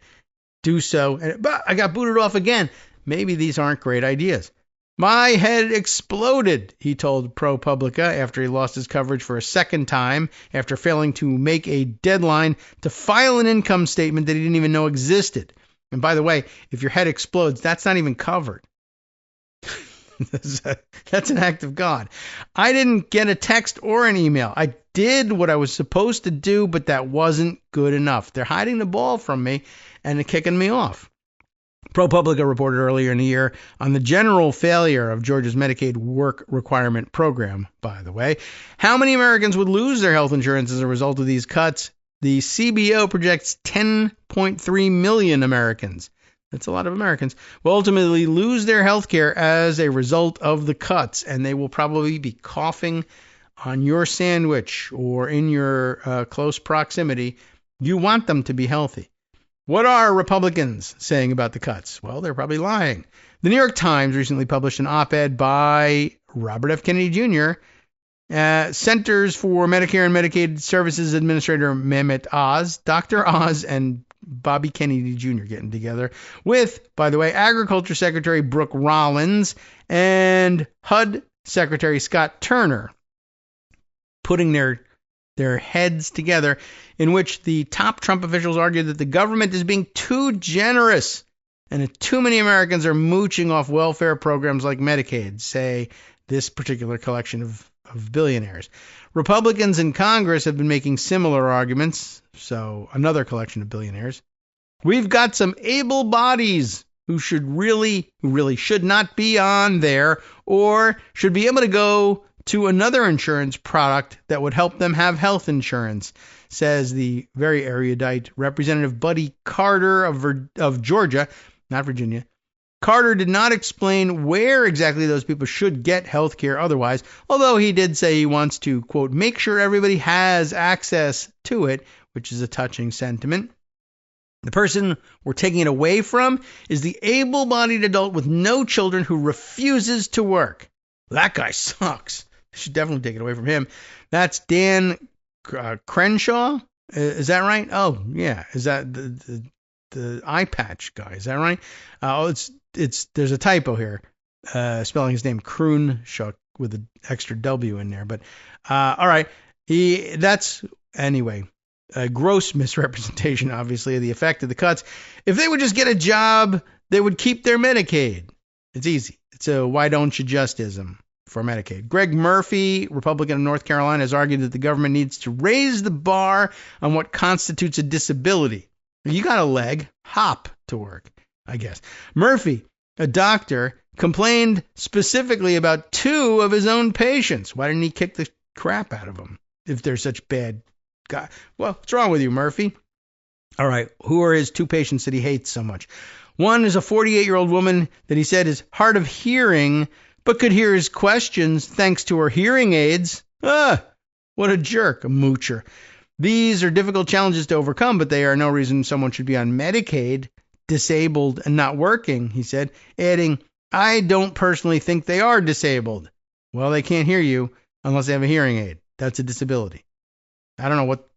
Do so. But I got booted off again. Maybe these aren't great ideas. My head exploded, he told ProPublica after he lost his coverage for a second time after failing to make a deadline to file an income statement that he didn't even know existed. And by the way, if your head explodes, that's not even covered. That's an act of God. I didn't get a text or an email. I did what I was supposed to do, but that wasn't good enough. They're hiding the ball from me and they're kicking me off. ProPublica reported earlier in the year on the general failure of Georgia's Medicaid work requirement program, by the way. How many Americans would lose their health insurance as a result of these cuts? The CBO projects 10.3 million Americans. That's a lot of Americans will ultimately lose their health care as a result of the cuts, and they will probably be coughing on your sandwich or in your close proximity. You want them to be healthy. What are Republicans saying about the cuts? Well, they're probably lying. The New York Times recently published an op-ed by Robert F. Kennedy Jr., Centers for Medicare and Medicaid Services Administrator Mehmet Oz, Dr. Oz, and Bobby Kennedy Jr. getting together with, by the way, Agriculture Secretary Brooke Rollins and HUD Secretary Scott Turner, putting their heads together, in which the top Trump officials argued that the government is being too generous and that too many Americans are mooching off welfare programs like Medicaid, say this particular collection of billionaires. Republicans in Congress have been making similar arguments, so another collection of billionaires. We've got some able bodies who really should not be on there or should be able to go to another insurance product that would help them have health insurance, says the very erudite Representative Buddy Carter of Georgia, not Virginia, Carter did not explain where exactly those people should get health care otherwise, although he did say he wants to, quote, make sure everybody has access to it, which is a touching sentiment. The person we're taking it away from is the able-bodied adult with no children who refuses to work. That guy sucks. I should definitely take it away from him. That's Dan Crenshaw. Is that right? Oh, yeah. Is that the eye patch guy? Is that right? There's a typo here, spelling his name Crenshaw with an extra W in there. But all right, anyway. A gross misrepresentation, obviously, of the effect of the cuts. If they would just get a job, they would keep their Medicaid. It's easy. It's a why don't you justism for Medicaid. Greg Murphy, Republican of North Carolina, has argued that the government needs to raise the bar on what constitutes a disability. You got a leg, hop to work, I guess. Murphy, a doctor, complained specifically about 2 of his own patients. Why didn't he kick the crap out of them if they're such bad guys? Well, what's wrong with you, Murphy? All right, who are his 2 patients that he hates so much? One is a 48-year-old woman that he said is hard of hearing, but could hear his questions thanks to her hearing aids. What a jerk, a moocher. These are difficult challenges to overcome, but they are no reason someone should be on Medicaid, disabled, and not working, he said, adding, I don't personally think they are disabled. Well, they can't hear you unless they have a hearing aid. That's a disability. I don't know what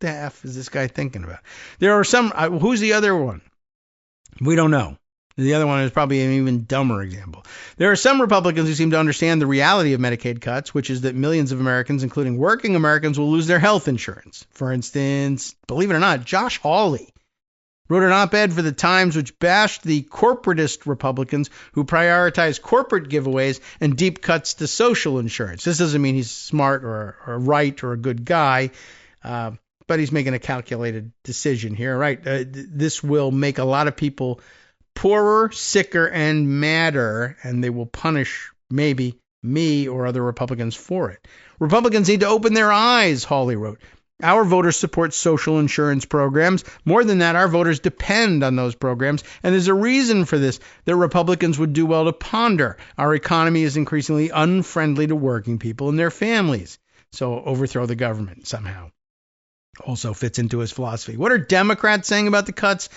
the F is this guy thinking about. There are some, who's the other one? We don't know. The other one is probably an even dumber example. There are some Republicans who seem to understand the reality of Medicaid cuts, which is that millions of Americans, including working Americans, will lose their health insurance. For instance, believe it or not, Josh Hawley wrote an op-ed for the Times which bashed the corporatist Republicans who prioritize corporate giveaways and deep cuts to social insurance. This doesn't mean he's smart or right or a good guy, but he's making a calculated decision here. Right? This will make a lot of people poorer, sicker, and madder, and they will punish maybe me or other Republicans for it. Republicans need to open their eyes, Hawley wrote. Our voters support social insurance programs. More than that, our voters depend on those programs, and there's a reason for this that Republicans would do well to ponder. Our economy is increasingly unfriendly to working people and their families, so overthrow the government somehow. Also fits into his philosophy. What are Democrats saying about the cuts?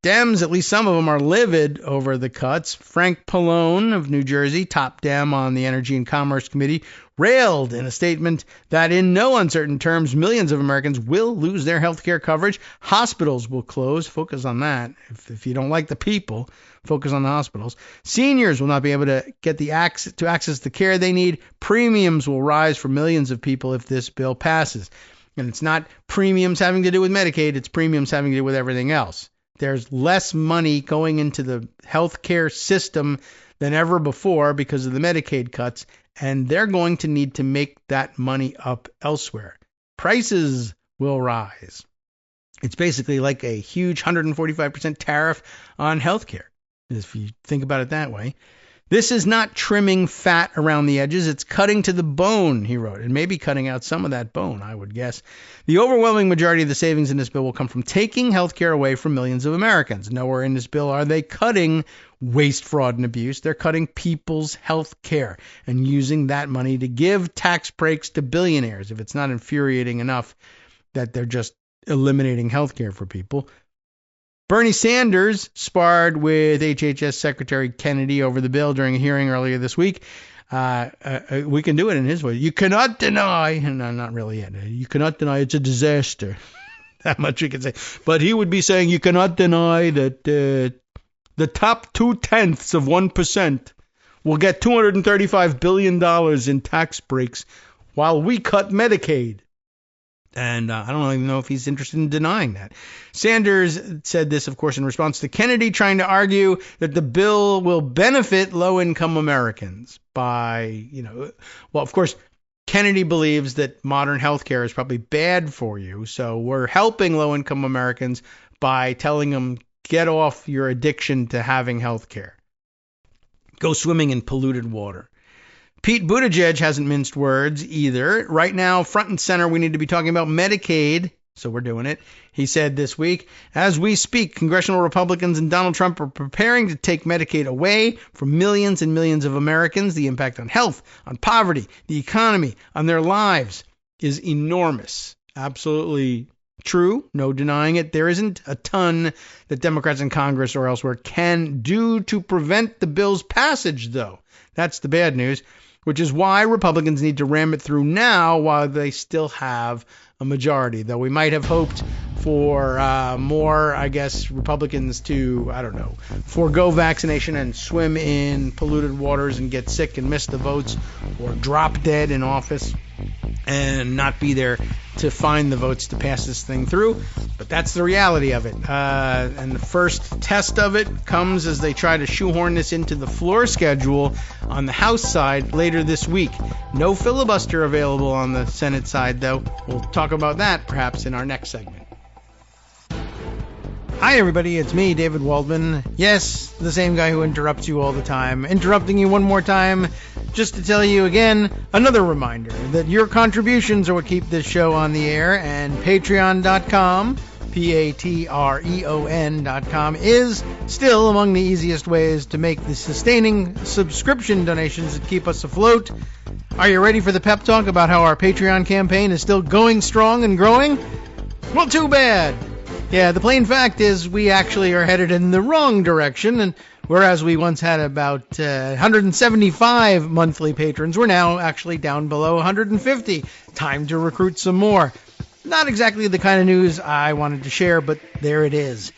Dems, at least some of them, are livid over the cuts. Frank Pallone of New Jersey, top Dem on the Energy and Commerce Committee, railed in a statement that in no uncertain terms, millions of Americans will lose their health care coverage. Hospitals will close. Focus on that. If you don't like the people, focus on the hospitals. Seniors will not be able to get access the care they need. Premiums will rise for millions of people if this bill passes. And it's not premiums having to do with Medicaid. It's premiums having to do with everything else. There's less money going into the healthcare system than ever before because of the Medicaid cuts, and they're going to need to make that money up elsewhere. Prices will rise. It's basically like a huge 145% tariff on healthcare, if you think about it that way. This is not trimming fat around the edges. It's cutting to the bone, he wrote, and maybe cutting out some of that bone, I would guess. The overwhelming majority of the savings in this bill will come from taking health care away from millions of Americans. Nowhere in this bill are they cutting waste, fraud, and abuse. They're cutting people's health care and using that money to give tax breaks to billionaires. If it's not infuriating enough that they're just eliminating health care for people. Bernie Sanders sparred with HHS Secretary Kennedy over the bill during a hearing earlier this week. We can do it in his way. You cannot deny, no, not really yet. You cannot deny it's a disaster. That much we can say. But he would be saying you cannot deny that the top 0.2% will get $235 billion in tax breaks while we cut Medicaid. And I don't even know if he's interested in denying that. Sanders said this, of course, in response to Kennedy trying to argue that the bill will benefit low-income Americans by, well, of course, Kennedy believes that modern healthcare is probably bad for you. So we're helping low-income Americans by telling them, get off your addiction to having healthcare. Go swimming in polluted water. Pete Buttigieg hasn't minced words either. Right now, front and center, we need to be talking about Medicaid so we're doing it. He said this week, as we speak, congressional Republicans and Donald Trump are preparing to take Medicaid away from millions and millions of Americans. The impact on health, on poverty, the economy, on their lives is enormous. Absolutely true. No denying it. There isn't a ton that Democrats in Congress or elsewhere can do to prevent the bill's passage, though. That's the bad news, which is why Republicans need to ram it through now while they still have a majority, though we might have hoped for more, I guess, Republicans to, forego vaccination and swim in polluted waters and get sick and miss the votes or drop dead in office and not be there to find the votes to pass this thing through. But that's the reality of it. And the first test of it comes as they try to shoehorn this into the floor schedule on the House side later this week. No filibuster available on the Senate side, though. We'll talk about that perhaps in our next segment. Hi, everybody. It's me, David Waldman. Yes, the same guy who interrupts you all the time. Interrupting you one more time just to tell you again, another reminder that your contributions are what keep this show on the air, and Patreon.com, Patreon.com, is still among the easiest ways to make the sustaining subscription donations that keep us afloat. Are you ready for the pep talk about how our Patreon campaign is still going strong and growing? Well, too bad. Yeah, the plain fact is we actually are headed in the wrong direction, and whereas we once had about 175 monthly patrons, we're now actually down below 150. Time to recruit some more. Not exactly the kind of news I wanted to share, but there it is.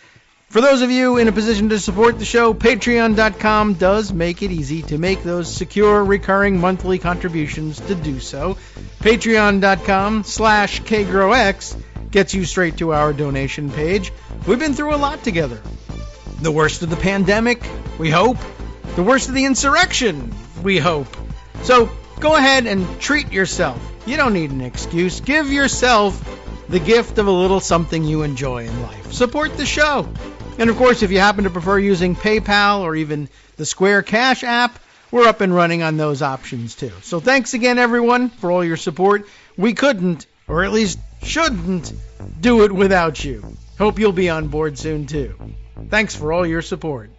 For those of you in a position to support the show, Patreon.com does make it easy to make those secure, recurring monthly contributions to do so. Patreon.com/KagroX gets you straight to our donation page. We've been through a lot together. The worst of the pandemic, we hope. The worst of the insurrection, we hope. So go ahead and treat yourself. You don't need an excuse. Give yourself the gift of a little something you enjoy in life. Support the show. And of course, if you happen to prefer using PayPal or even the Square Cash app, we're up and running on those options too. So thanks again, everyone, for all your support. We couldn't, or at least shouldn't, do it without you. Hope you'll be on board soon too. Thanks for all your support.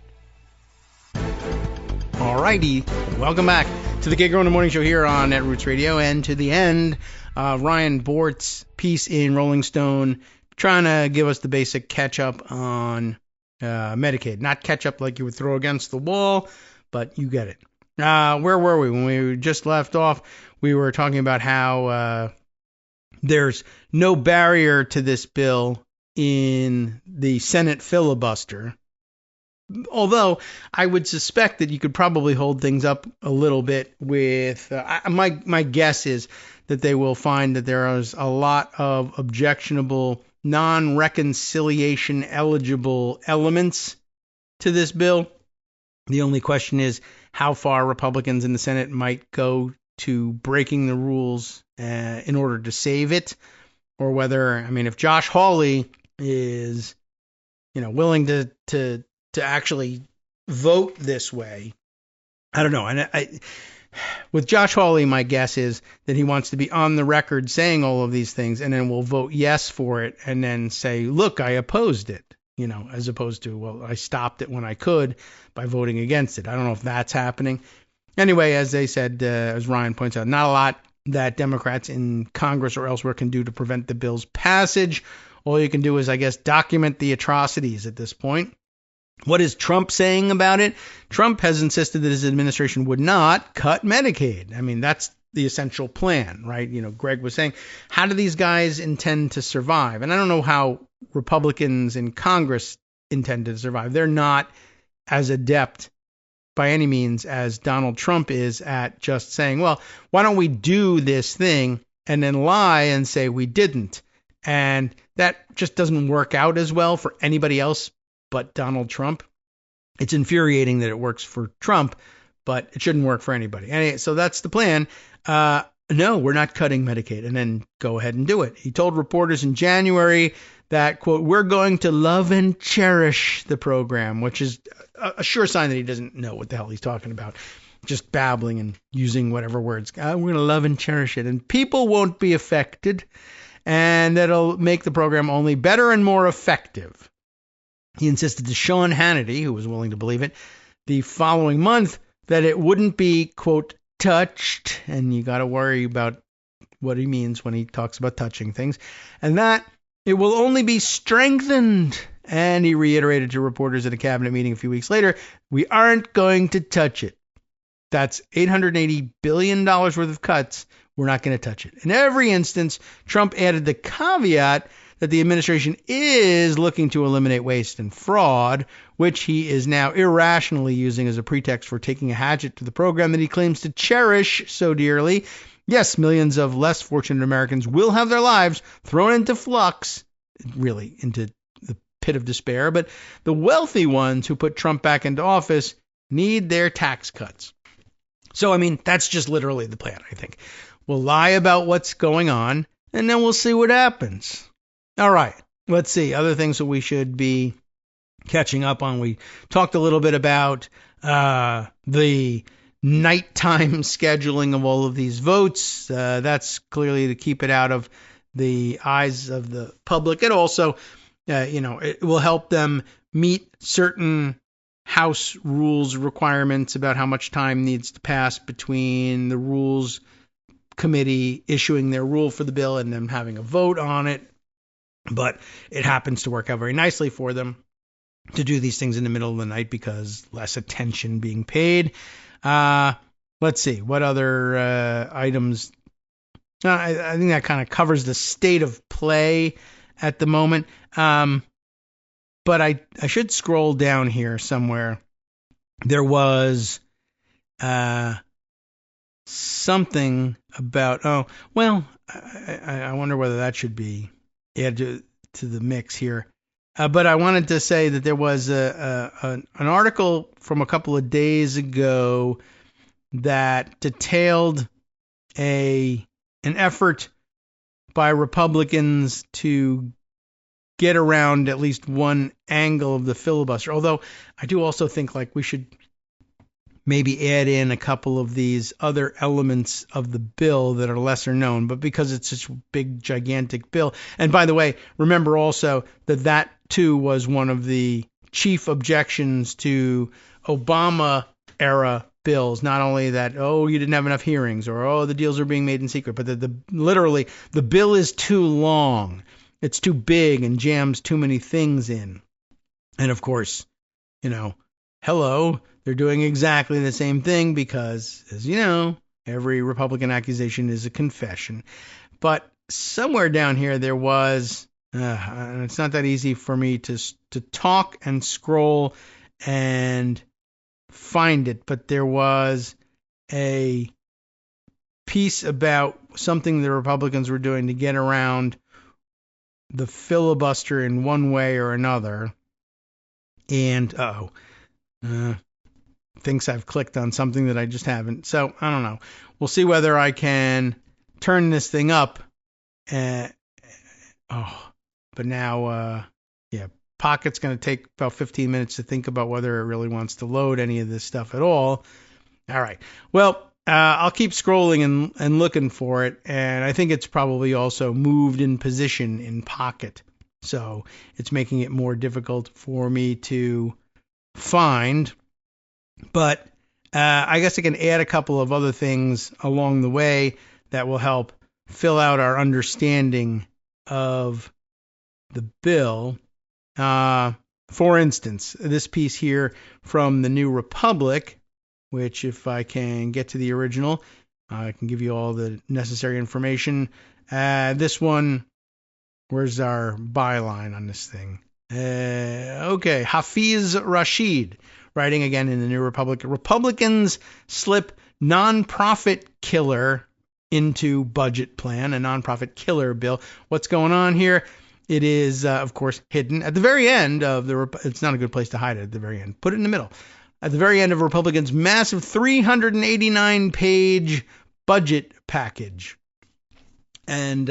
Alrighty, welcome back to the Kagro in the Morning Show here on Netroots Radio, and to the end, Ryan Bort's piece in Rolling Stone trying to give us the basic catch-up on Medicaid. Not catch-up like you would throw against the wall, but you get it. Where were we? When we just left off, we were talking about how there's no barrier to this bill in the Senate filibuster. Although I would suspect that you could probably hold things up a little bit with my guess is that they will find that there is a lot of objectionable, non-reconciliation eligible elements to this bill. The only question is how far Republicans in the Senate might go to breaking the rules in order to save it, or whether, if Josh Hawley is, willing to actually vote this way, I don't know. And with Josh Hawley, my guess is that he wants to be on the record saying all of these things, and then we'll vote yes for it, and then say, look, I opposed it, as opposed to, well, I stopped it when I could by voting against it. I don't know if that's happening. Anyway, as they said, as Ryan points out, not a lot that Democrats in Congress or elsewhere can do to prevent the bill's passage. All you can do is, I guess, document the atrocities at this point. What is Trump saying about it? Trump has insisted that his administration would not cut Medicaid. That's the essential plan, right? Greg was saying, how do these guys intend to survive? And I don't know how Republicans in Congress intend to survive. They're not as adept by any means as Donald Trump is at just saying, well, why don't we do this thing and then lie and say we didn't? And that just doesn't work out as well for anybody else but Donald Trump. It's infuriating that it works for Trump, but it shouldn't work for anybody. Anyway, so that's the plan. No, we're not cutting Medicaid, and then go ahead and do it. He told reporters in January that, quote, we're going to love and cherish the program, which is a sure sign that he doesn't know what the hell he's talking about. Just babbling and using whatever words. We're going to love and cherish it, and people won't be affected. and that'll make the program only better and more effective. He insisted to Sean Hannity, who was willing to believe it, the following month that it wouldn't be, quote, touched, and you got to worry about what he means when he talks about touching things, and that it will only be strengthened. And he reiterated to reporters at a cabinet meeting a few weeks later, we aren't going to touch it. That's $880 billion worth of cuts. We're not going to touch it. In every instance, Trump added the caveat that the administration is looking to eliminate waste and fraud, which he is now irrationally using as a pretext for taking a hatchet to the program that he claims to cherish so dearly. Yes, millions of less fortunate Americans will have their lives thrown into flux, really into the pit of despair, but the wealthy ones who put Trump back into office need their tax cuts. So, I mean, that's just literally the plan, I think. We'll lie about what's going on, and then we'll see what happens. All right, let's see. Other things that we should be catching up on. We talked a little bit about the nighttime scheduling of all of these votes. That's clearly to keep it out of the eyes of the public. And also, it will help them meet certain House rules requirements about how much time needs to pass between the Rules Committee issuing their rule for the bill and them having a vote on it. But it happens to work out very nicely for them to do these things in the middle of the night because less attention being paid. Let's see. What other items? I think that kind of covers the state of play at the moment. But I should scroll down here somewhere. There was something about, I wonder whether that should be added to the mix here. But I wanted to say that there was an article from a couple of days ago that detailed an effort by Republicans to get around at least one angle of the filibuster. Although I do also think we should maybe add in a couple of these other elements of the bill that are lesser known, but because it's such a big, gigantic bill. And by the way, remember also that too was one of the chief objections to Obama era bills. Not only that, you didn't have enough hearings, or the deals are being made in secret, but literally the bill is too long. It's too big and jams too many things in. And of course, they're doing exactly the same thing because, as you know, every Republican accusation is a confession. But somewhere down here there was, and it's not that easy for me to talk and scroll and find it, but there was a piece about something the Republicans were doing to get around the filibuster in one way or another. And, thinks I've clicked on something that I just haven't. So, I don't know. We'll see whether I can turn this thing up. But now, Pocket's going to take about 15 minutes to think about whether it really wants to load any of this stuff at all. All right. Well, I'll keep scrolling and looking for it. And I think it's probably also moved in position in Pocket. So it's making it more difficult for me to find. But I guess I can add a couple of other things along the way that will help fill out our understanding of the bill. For instance, this piece here from the New Republic, which if I can get to the original, I can give you all the necessary information. This one, where's our byline on this thing? Okay, Hafiz Rashid, writing again in the New Republic. Republicans slip nonprofit killer into budget plan, a nonprofit killer bill. What's going on here? It is, of course, hidden at the very end of it's not a good place to hide it at the very end. Put it in the middle. At the very end of Republicans' massive 389-page budget package. And,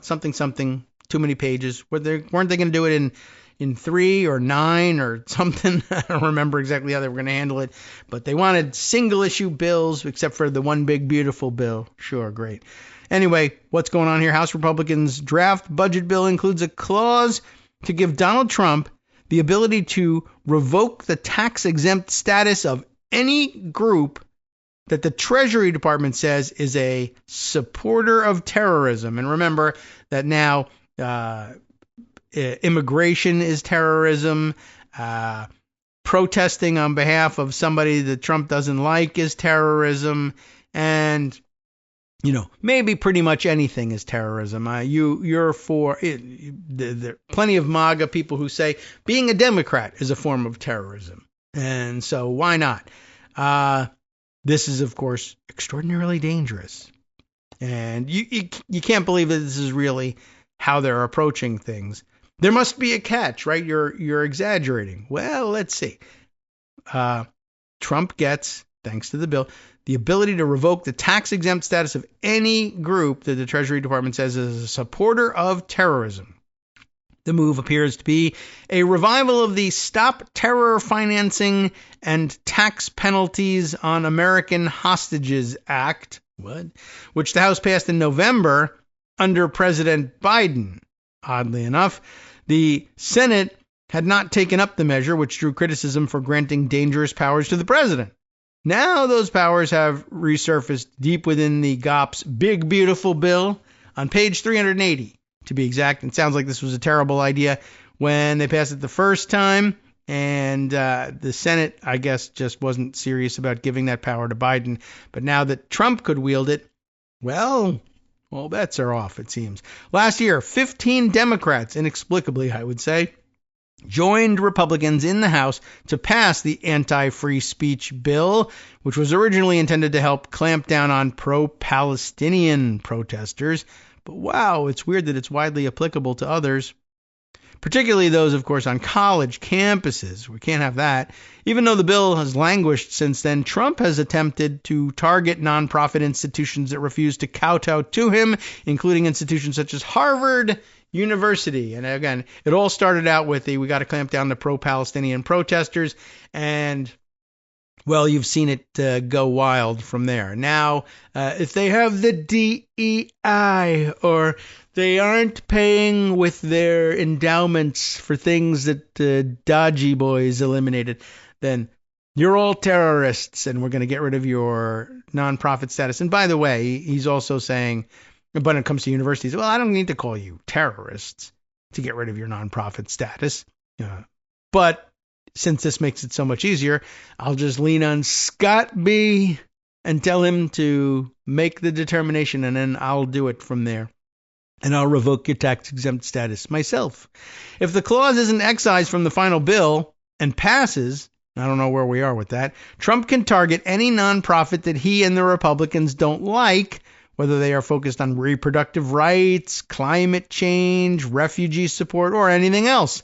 something, too many pages. Weren't they going to do it in 3 or 9 or something? I don't remember exactly how they were going to handle it. But they wanted single-issue bills, except for the one big, beautiful bill. Sure, great. Anyway, what's going on here? House Republicans' draft budget bill includes a clause to give Donald Trump the ability to revoke the tax-exempt status of any group that the Treasury Department says is a supporter of terrorism. And remember that now immigration is terrorism. Protesting on behalf of somebody that Trump doesn't like is terrorism. And, maybe pretty much anything is terrorism. You're for there are plenty of MAGA people who say being a Democrat is a form of terrorism. And so why not? This is, of course, extraordinarily dangerous. And you can't believe that this is really how they're approaching things. There must be a catch, right? You're exaggerating. Well, let's see. Trump gets, thanks to the bill, the ability to revoke the tax-exempt status of any group that the Treasury Department says is a supporter of terrorism. The move appears to be a revival of the Stop Terror Financing and Tax Penalties on American Hostages Act, which the House passed in November under President Biden. Oddly enough, the Senate had not taken up the measure, which drew criticism for granting dangerous powers to the president. Now those powers have resurfaced deep within the GOP's big, beautiful bill on page 380. To be exact, it sounds like this was a terrible idea when they passed it the first time, and the Senate, I guess, just wasn't serious about giving that power to Biden. But now that Trump could wield it, well, all bets are off, it seems. Last year, 15 Democrats, inexplicably, I would say, joined Republicans in the House to pass the anti-free speech bill, which was originally intended to help clamp down on pro-Palestinian protesters. But wow, it's weird that it's widely applicable to others, particularly those, of course, on college campuses. We can't have that. Even though the bill has languished since then, Trump has attempted to target nonprofit institutions that refuse to kowtow to him, including institutions such as Harvard University. And again, it all started out with we got to clamp down the pro-Palestinian protesters, and well, you've seen it go wild from there. Now, if they have the DEI, or they aren't paying with their endowments for things that Dodgy Boys eliminated, then you're all terrorists, and we're going to get rid of your nonprofit status. And by the way, he's also saying, when it comes to universities, well, I don't need to call you terrorists to get rid of your nonprofit status. But since this makes it so much easier, I'll just lean on Scott B and tell him to make the determination, and then I'll do it from there. And I'll revoke your tax-exempt status myself. If the clause isn't excised from the final bill and passes, I don't know where we are with that, Trump can target any nonprofit that he and the Republicans don't like, whether they are focused on reproductive rights, climate change, refugee support, or anything else.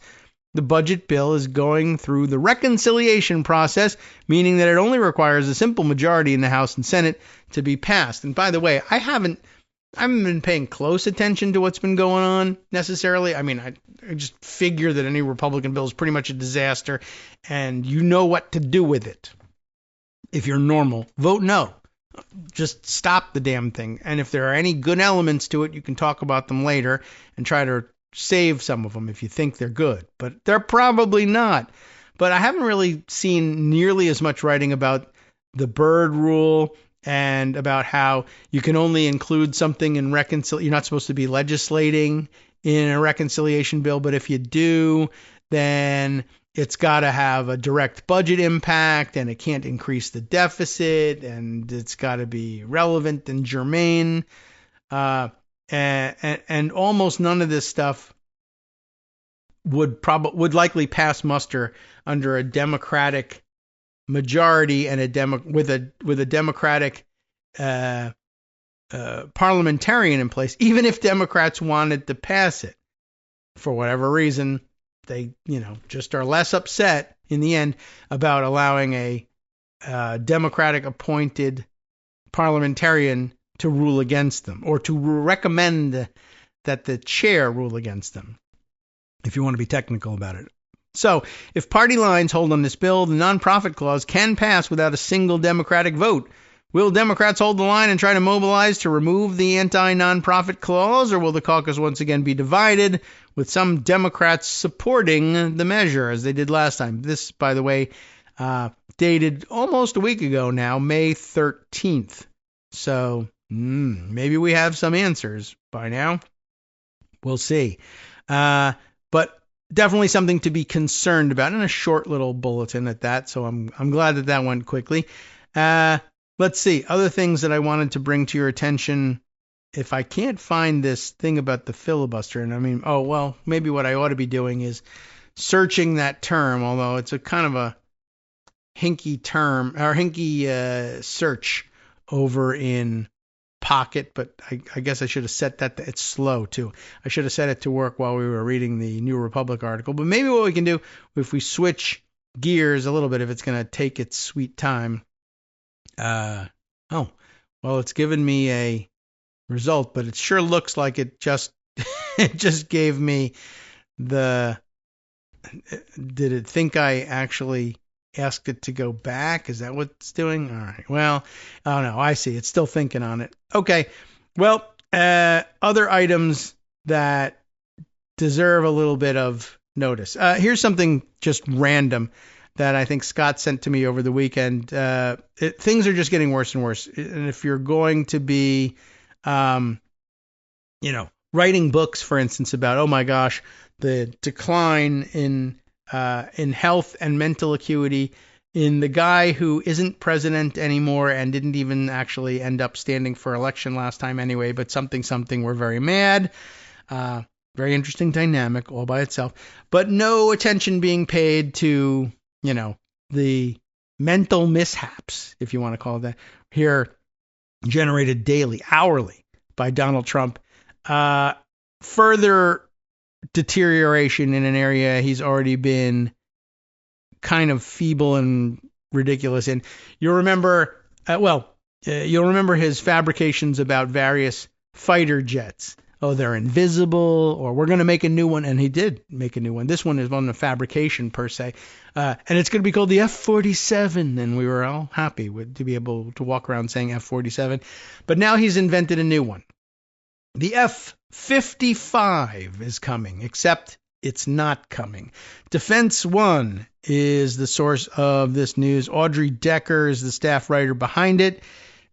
The budget bill is going through the reconciliation process, meaning that it only requires a simple majority in the House and Senate to be passed. And by the way, I haven't been paying close attention to what's been going on necessarily. I mean, I just figure that any Republican bill is pretty much a disaster, and you know what to do with it. If you're normal, vote no. Just stop the damn thing. And if there are any good elements to it, you can talk about them later and try to save some of them if you think they're good. But they're probably not. But I haven't really seen nearly as much writing about the Byrd rule and about how you can only include something in you're not supposed to be legislating in a reconciliation bill, but if you do, then it's got to have a direct budget impact, and it can't increase the deficit, and it's got to be relevant and germane. And almost none of this stuff would likely pass muster under a Democratic majority and with a Democratic parliamentarian in place, even if Democrats wanted to pass it. For whatever reason, they just are less upset in the end about allowing a Democratic appointed parliamentarian to rule against them, or to recommend that the chair rule against them, if you want to be technical about it. So, if party lines hold on this bill, the nonprofit clause can pass without a single Democratic vote, Will Democrats hold the line and try to mobilize to remove the anti-nonprofit clause, or will the caucus once again be divided, with some Democrats supporting the measure, as they did last time? This, by the way, dated almost a week ago now, May 13th. So maybe we have some answers by now. We'll see. But definitely something to be concerned about, in a short little bulletin at that. So I'm glad that went quickly. Let's see. Other things that I wanted to bring to your attention. If I can't find this thing about the filibuster, and I mean, maybe what I ought to be doing is searching that term, although it's a kind of a hinky term, or hinky search over in Pocket, but I guess I should have set that. It's slow too. I should have set it to work while we were reading the New Republic article. But maybe what we can do, if we switch gears a little bit, if it's going to take its sweet time. It's given me a result, but it sure looks like it just gave me the. Did it think I actually asked it to go back? Is that what it's doing? All right. Well, I don't know. I see. It's still thinking on it. Okay. Well, other items that deserve a little bit of notice. Here's something just random that I think Scott sent to me over the weekend. Things are just getting worse and worse. And if you're going to be, writing books, for instance, about, oh my gosh, the decline in health and mental acuity in the guy who isn't president anymore and didn't even actually end up standing for election last time anyway, but something, we're very mad. Very interesting dynamic all by itself, but no attention being paid to, the mental mishaps, if you want to call it that, here generated daily, hourly by Donald Trump. Further deterioration in an area he's already been kind of feeble and ridiculous in. You'll remember, his fabrications about various fighter jets. Oh, they're invisible, or we're going to make a new one. And he did make a new one. This one is on a fabrication per se. And it's going to be called the F-47. And we were all happy to be able to walk around saying F-47. But now he's invented a new one. The F-55 is coming, except it's not coming. Defense One is the source of this news. Audrey Decker is the staff writer behind it.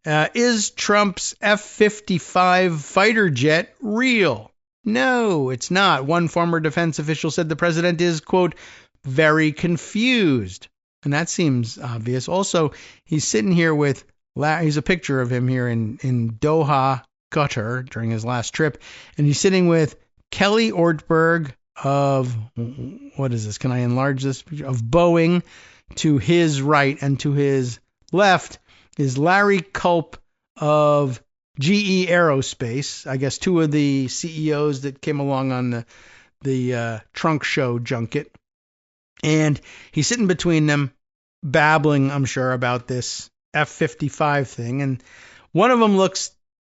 Is Trump's F-55 fighter jet real? No, it's not. One former defense official said the president is, quote, very confused. And that seems obvious. Also, he's sitting here with, here's a picture of him here in Doha, Qatar, during his last trip. And he's sitting with Kelly Ortberg of, what is this? Can I enlarge this? Of Boeing to his right, and to his left is Larry Culp of GE Aerospace. I guess two of the CEOs that came along on the trunk show junket. And he's sitting between them, babbling, I'm sure, about this F-55 thing. And one of them looks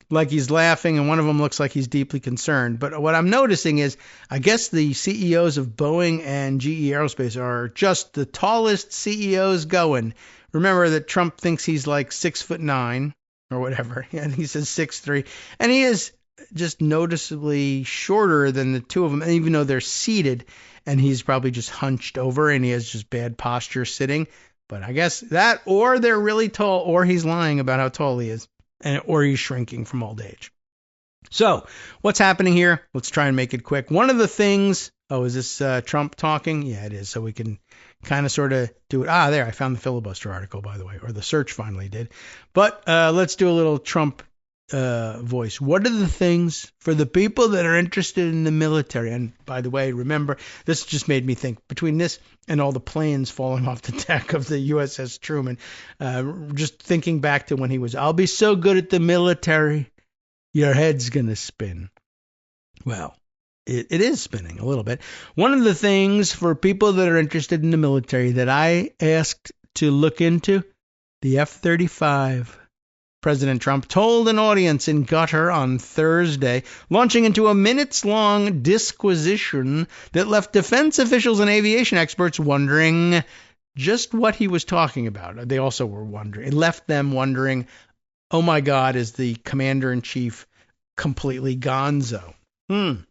like he's laughing, and one of them looks like he's deeply concerned. But what I'm noticing is, I guess the CEOs of Boeing and GE Aerospace are just the tallest CEOs going. Remember that Trump thinks he's like 6'9" or whatever, and he says 6'3", and he is just noticeably shorter than the two of them, even though they're seated, and he's probably just hunched over, and he has just bad posture sitting. But I guess that, or they're really tall, or he's lying about how tall he is, or he's shrinking from old age. So what's happening here? Let's try and make it quick. One of the things, is this Trump talking? Yeah, it is. So we can kind of sort of do it. There, I found the filibuster article, by the way, or the search finally did. But let's do a little Trump voice. What are the things for the people that are interested in the military? And by the way, remember, this just made me think, between this and all the planes falling off the deck of the USS Truman, just thinking back to when he was, I'll be so good at the military, your head's going to spin. Well, it is spinning a little bit. One of the things for people that are interested in the military that I asked to look into, the F-35. President Trump told an audience in Qatar on Thursday, launching into a minutes-long disquisition that left defense officials and aviation experts wondering just what he was talking about. They also were wondering. It left them wondering oh my God, is the commander-in-chief completely gonzo? And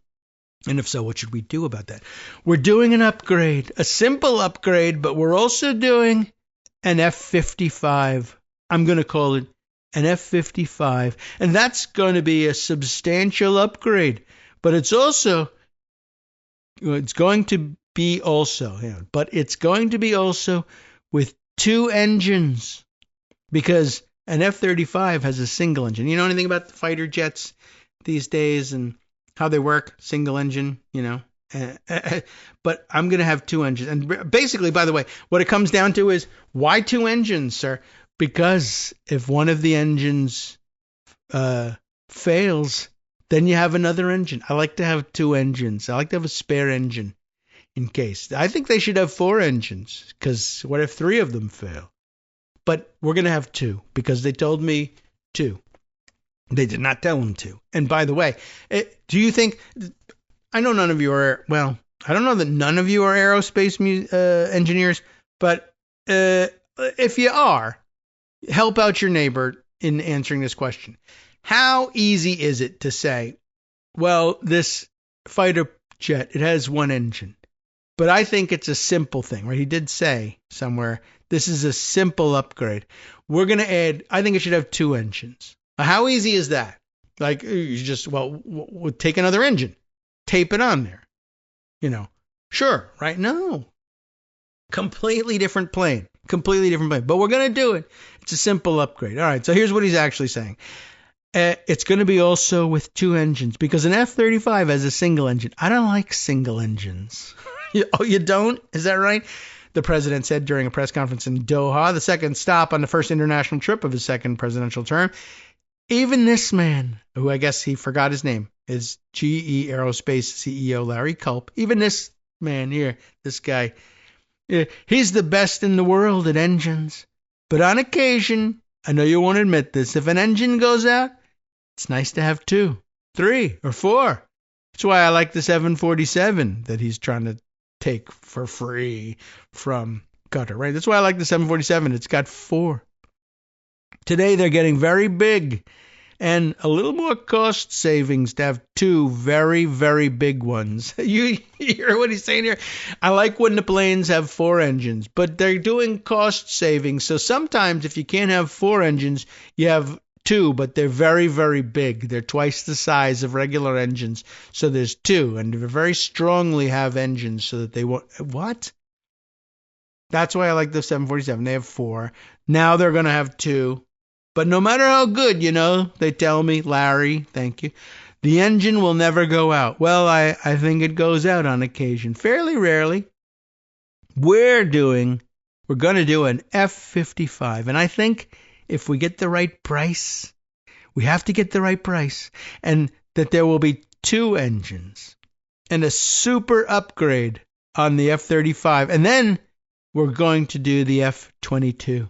if so, what should we do about that? We're doing an upgrade, a simple upgrade, but we're also doing an F-55. I'm going to call it an F-55. And that's going to be a substantial upgrade. But it's going to be also with 2 engines, because an F-35 has a single engine. You know anything about the fighter jets these days and how they work? Single engine, but I'm going to have 2 engines. And basically, by the way, what it comes down to is, why 2 engines, sir? Because if one of the engines fails, then you have another engine. I like to have 2 engines. I like to have a spare engine in case. I think they should have 4 engines, because what if 3 of them fail? But we're going to have 2, because they told me 2. They did not tell them to. And by the way, do you think, I know none of you are, well, I don't know that none of you are aerospace engineers, but if you are, help out your neighbor in answering this question. How easy is it to say, well, this fighter jet, it has 1 engine, but I think it's a simple thing, right? He did say somewhere, this is a simple upgrade. We're going to add, I think it should have 2 engines. How easy is that? Like, you just, we'll take another engine, tape it on there. Sure, right? No. Completely different plane. But we're going to do it. It's a simple upgrade. All right, so here's what he's actually saying. It's going to be also with 2 engines, because an F-35 has a single engine. I don't like single engines. Oh, you don't? Is that right? The president said during a press conference in Doha, the second stop on the first international trip of his second presidential term. Even this man, who I guess he forgot his name, is GE Aerospace CEO Larry Culp. Even this man here, this guy, he's the best in the world at engines. But on occasion, I know you won't admit this, if an engine goes out, it's nice to have 2, 3, or 4. That's why I like the 747 that he's trying to take for free from Qatar, right? That's why I like the 747. It's got 4. Today, they're getting very big and a little more cost savings to have 2 very, very big ones. You hear what he's saying here? I like when the planes have 4 engines, but they're doing cost savings. So sometimes if you can't have 4 engines, you have 2, but they're very, very big. They're twice the size of regular engines. So there's 2, and they very strongly have engines so that they won't. What? That's why I like the 747. They have 4. Now they're going to have 2. But no matter how good, they tell me, Larry, thank you, the engine will never go out. Well, I think it goes out on occasion, fairly rarely. We're going to do an F-55. And I think if we get the right price, we have to get the right price, and that there will be 2 engines and a super upgrade on the F-35. And then we're going to do the F-22.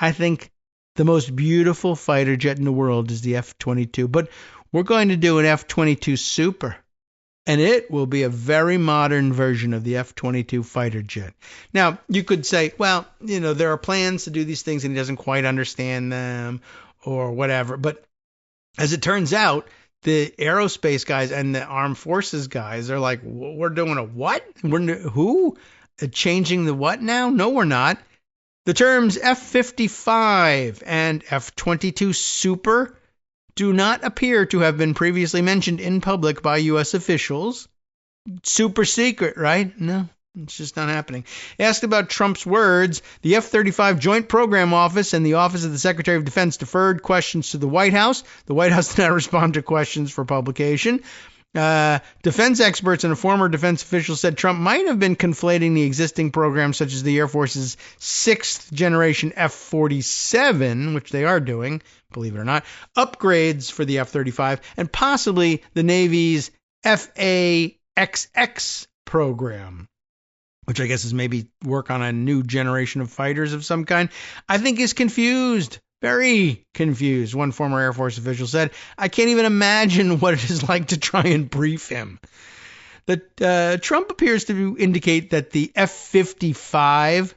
I think the most beautiful fighter jet in the world is the F-22, but we're going to do an F-22 Super, and it will be a very modern version of the F-22 fighter jet. Now, you could say, well, there are plans to do these things and he doesn't quite understand them or whatever, but as it turns out, the aerospace guys and the armed forces guys are like, we're doing a what? Who? Changing the what now? No, we're not. The terms F-55 and F-22 Super do not appear to have been previously mentioned in public by U.S. officials. Super secret, right? No, it's just not happening. Asked about Trump's words, the F-35 Joint Program Office and the Office of the Secretary of Defense deferred questions to the White House. The White House did not respond to questions for publication. Defense experts and a former defense official said Trump might have been conflating the existing programs such as the Air Force's 6th generation F-47, which they are doing, believe it or not, upgrades for the F-35, and possibly the Navy's F/A-XX program, which I guess is maybe work on a new generation of fighters of some kind. I think he's confused. Very confused, one former Air Force official said. I can't even imagine what it is like to try and brief him. Trump appears to indicate that the F-55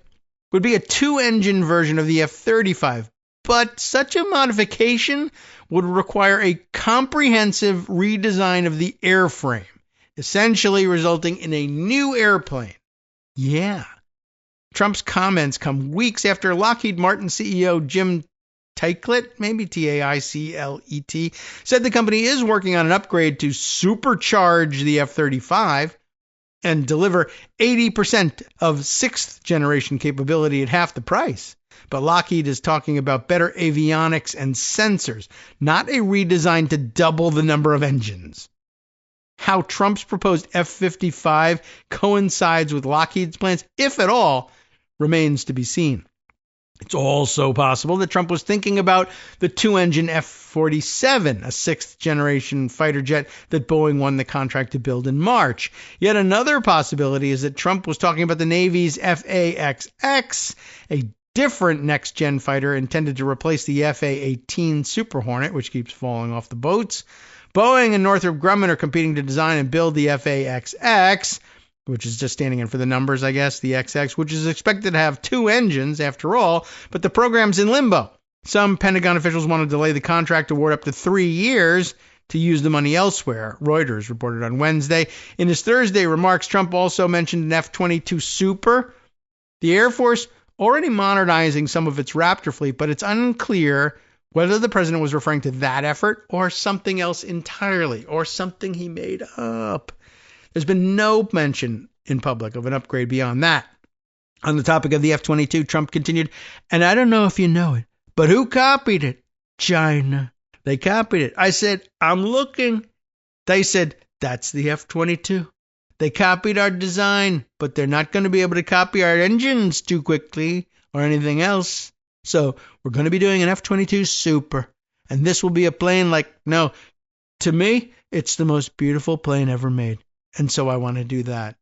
would be a 2-engine version of the F-35, but such a modification would require a comprehensive redesign of the airframe, essentially resulting in a new airplane. Yeah. Trump's comments come weeks after Lockheed Martin CEO Jim Taiclet, maybe Taiclet, said the company is working on an upgrade to supercharge the F-35 and deliver 80% of sixth-generation capability at half the price. But Lockheed is talking about better avionics and sensors, not a redesign to double the number of engines. How Trump's proposed F-55 coincides with Lockheed's plans, if at all, remains to be seen. It's also possible that Trump was thinking about the two-engine F-47, a sixth-generation fighter jet that Boeing won the contract to build in March. Yet another possibility is that Trump was talking about the Navy's F/A-XX, a different next-gen fighter intended to replace the F/A-18 Super Hornet, which keeps falling off the boats. Boeing and Northrop Grumman are competing to design and build the F/A-XX, which is just standing in for the numbers, I guess, the XX, which is expected to have two engines after all, but the program's in limbo. Some Pentagon officials want to delay the contract award up to 3 years to use the money elsewhere, Reuters reported on Wednesday. In his Thursday remarks, Trump also mentioned an F-22 Super. The Air Force already modernizing some of its Raptor fleet, but it's unclear whether the president was referring to that effort or something else entirely, or something he made up. There's been no mention in public of an upgrade beyond that. On the topic of the F-22, Trump continued, and I don't know if you know it, but who copied it? China. They copied it. I said, I'm looking. They said, that's the F-22. They copied our design, but they're not going to be able to copy our engines too quickly or anything else. So we're going to be doing an F-22 Super, and this will be a plane to me, it's the most beautiful plane ever made. And so I want to do that.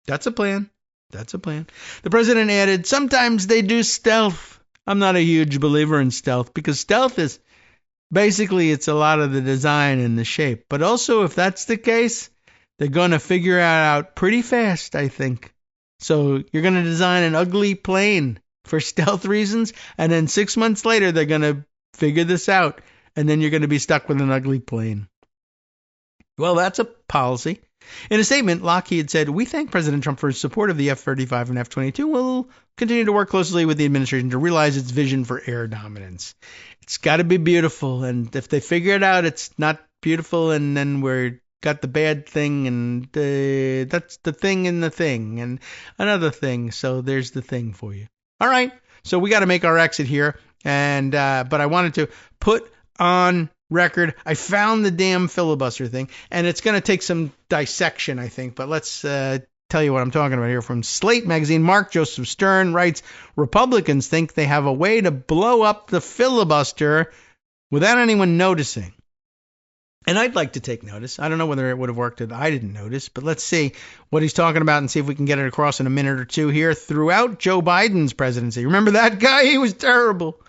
That's a plan. That's a plan. The president added, sometimes they do stealth. I'm not a huge believer in stealth because stealth is basically it's a lot of the design and the shape. But also, if that's the case, they're going to figure it out pretty fast, I think. So you're going to design an ugly plane for stealth reasons, and then 6 months later, they're going to figure this out, and then you're going to be stuck with an ugly plane. Well, that's a policy. In a statement, Lockheed said, we thank President Trump for his support of the F-35 and F-22. We'll continue to work closely with the administration to realize its vision for air dominance. It's got to be beautiful, and if they figure it out, it's not beautiful, and then we're got the bad thing, and that's the thing in the thing, and another thing, so there's the thing for you. All right, so we got to make our exit here, and but I wanted to put on record, I found the damn filibuster thing, and it's going to take some dissection, I think, but let's tell you what I'm talking about here. From Slate magazine, Mark Joseph Stern writes, Republicans think they have a way to blow up the filibuster without anyone noticing. And I'd like to take notice. I don't know whether it would have worked if I didn't notice, but let's see what he's talking about and see if we can get it across in a minute or two here. Throughout Joe Biden's presidency, remember that guy? He was terrible.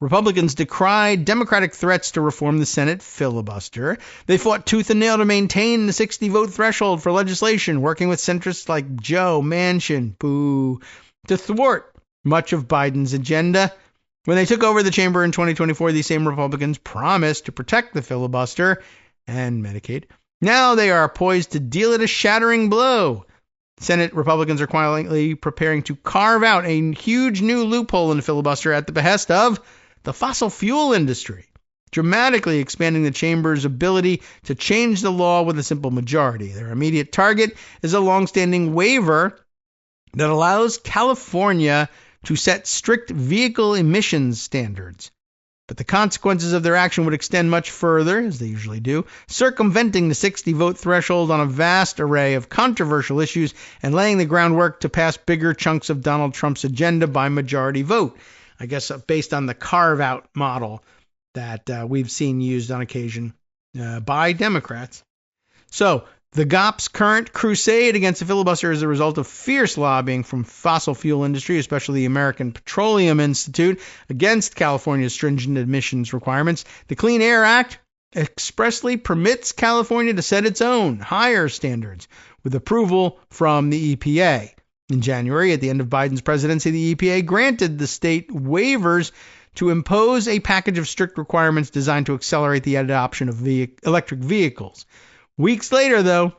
Republicans decried Democratic threats to reform the Senate filibuster. They fought tooth and nail to maintain the 60-vote threshold for legislation, working with centrists like Joe Manchin, to thwart much of Biden's agenda. When they took over the chamber in 2024, these same Republicans promised to protect the filibuster and Medicaid. Now they are poised to deal it a shattering blow. Senate Republicans are quietly preparing to carve out a huge new loophole in the filibuster at the behest of the fossil fuel industry, dramatically expanding the chamber's ability to change the law with a simple majority. Their immediate target is a longstanding waiver that allows California to set strict vehicle emissions standards. But the consequences of their action would extend much further, as they usually do, circumventing the 60-vote threshold on a vast array of controversial issues and laying the groundwork to pass bigger chunks of Donald Trump's agenda by majority vote. I guess based on the carve-out model that we've seen used on occasion by Democrats. So the GOP's current crusade against the filibuster is a result of fierce lobbying from fossil fuel industry, especially the American Petroleum Institute, against California's stringent emissions requirements. The Clean Air Act expressly permits California to set its own higher standards with approval from the EPA. In January, at the end of Biden's presidency, the EPA granted the state waivers to impose a package of strict requirements designed to accelerate the adoption of electric vehicles. Weeks later, though,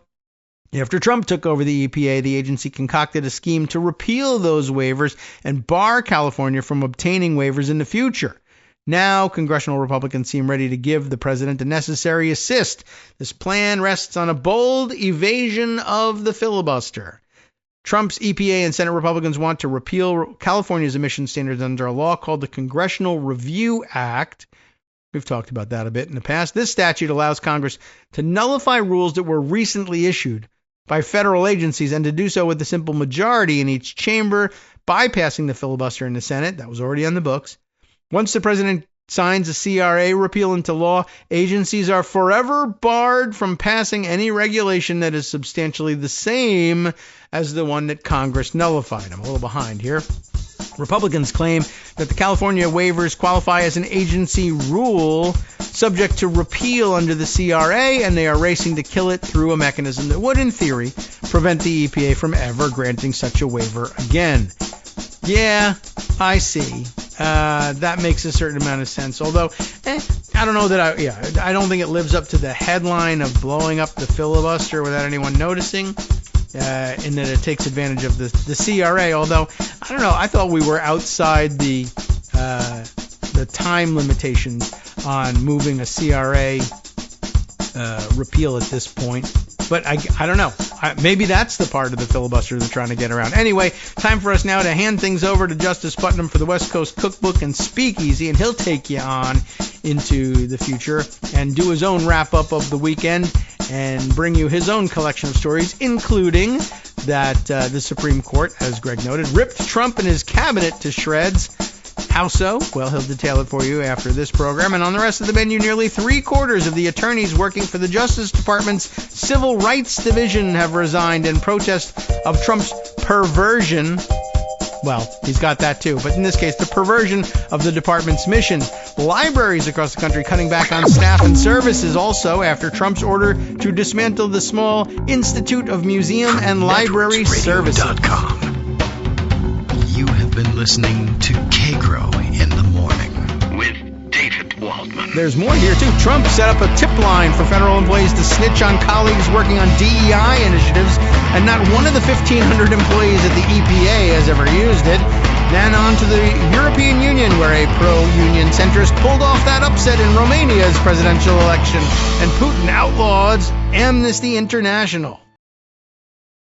after Trump took over the EPA, the agency concocted a scheme to repeal those waivers and bar California from obtaining waivers in the future. Now, congressional Republicans seem ready to give the president the necessary assist. This plan rests on a bold evasion of the filibuster. Trump's EPA and Senate Republicans want to repeal California's emission standards under a law called the Congressional Review Act. We've talked about that a bit in the past. This statute allows Congress to nullify rules that were recently issued by federal agencies and to do so with a simple majority in each chamber, bypassing the filibuster in the Senate. That was already on the books. Once the president signs a CRA repeal into law, agencies are forever barred from passing any regulation that is substantially the same as the one that Congress nullified. I'm a little behind here. Republicans claim that the California waivers qualify as an agency rule subject to repeal under the CRA, and they are racing to kill it through a mechanism that would, in theory, prevent the EPA from ever granting such a waiver again. Yeah, I see. That makes a certain amount of sense. Although, I don't know that I don't think it lives up to the headline of blowing up the filibuster without anyone noticing, in that it takes advantage of the CRA. Although, I don't know, I thought we were outside the time limitations on moving a CRA repeal at this point. But I don't know. Maybe that's the part of the filibuster they're trying to get around. Anyway, time for us now to hand things over to Justice Putnam for the West Coast Cookbook and Speakeasy, and he'll take you on into the future and do his own wrap-up of the weekend and bring you his own collection of stories, including that the Supreme Court, as Greg noted, ripped Trump and his cabinet to shreds. How so? Well, he'll detail it for you after this program. And on the rest of the menu, nearly 3/4 of the attorneys working for the Justice Department's Civil Rights Division have resigned in protest of Trump's perversion. Well, he's got that too, but in this case, the perversion of the department's mission. Libraries across the country cutting back on staff and services also after Trump's order to dismantle the small Institute of Museum and Library Services. You have been listening to Kagro in the Morning with David Waldman. There's more here, too. Trump set up a tip line for federal employees to snitch on colleagues working on DEI initiatives, and not one of the 1,500 employees at the EPA has ever used it. Then on to the European Union, where a pro-union centrist pulled off that upset in Romania's presidential election, and Putin outlaws Amnesty International.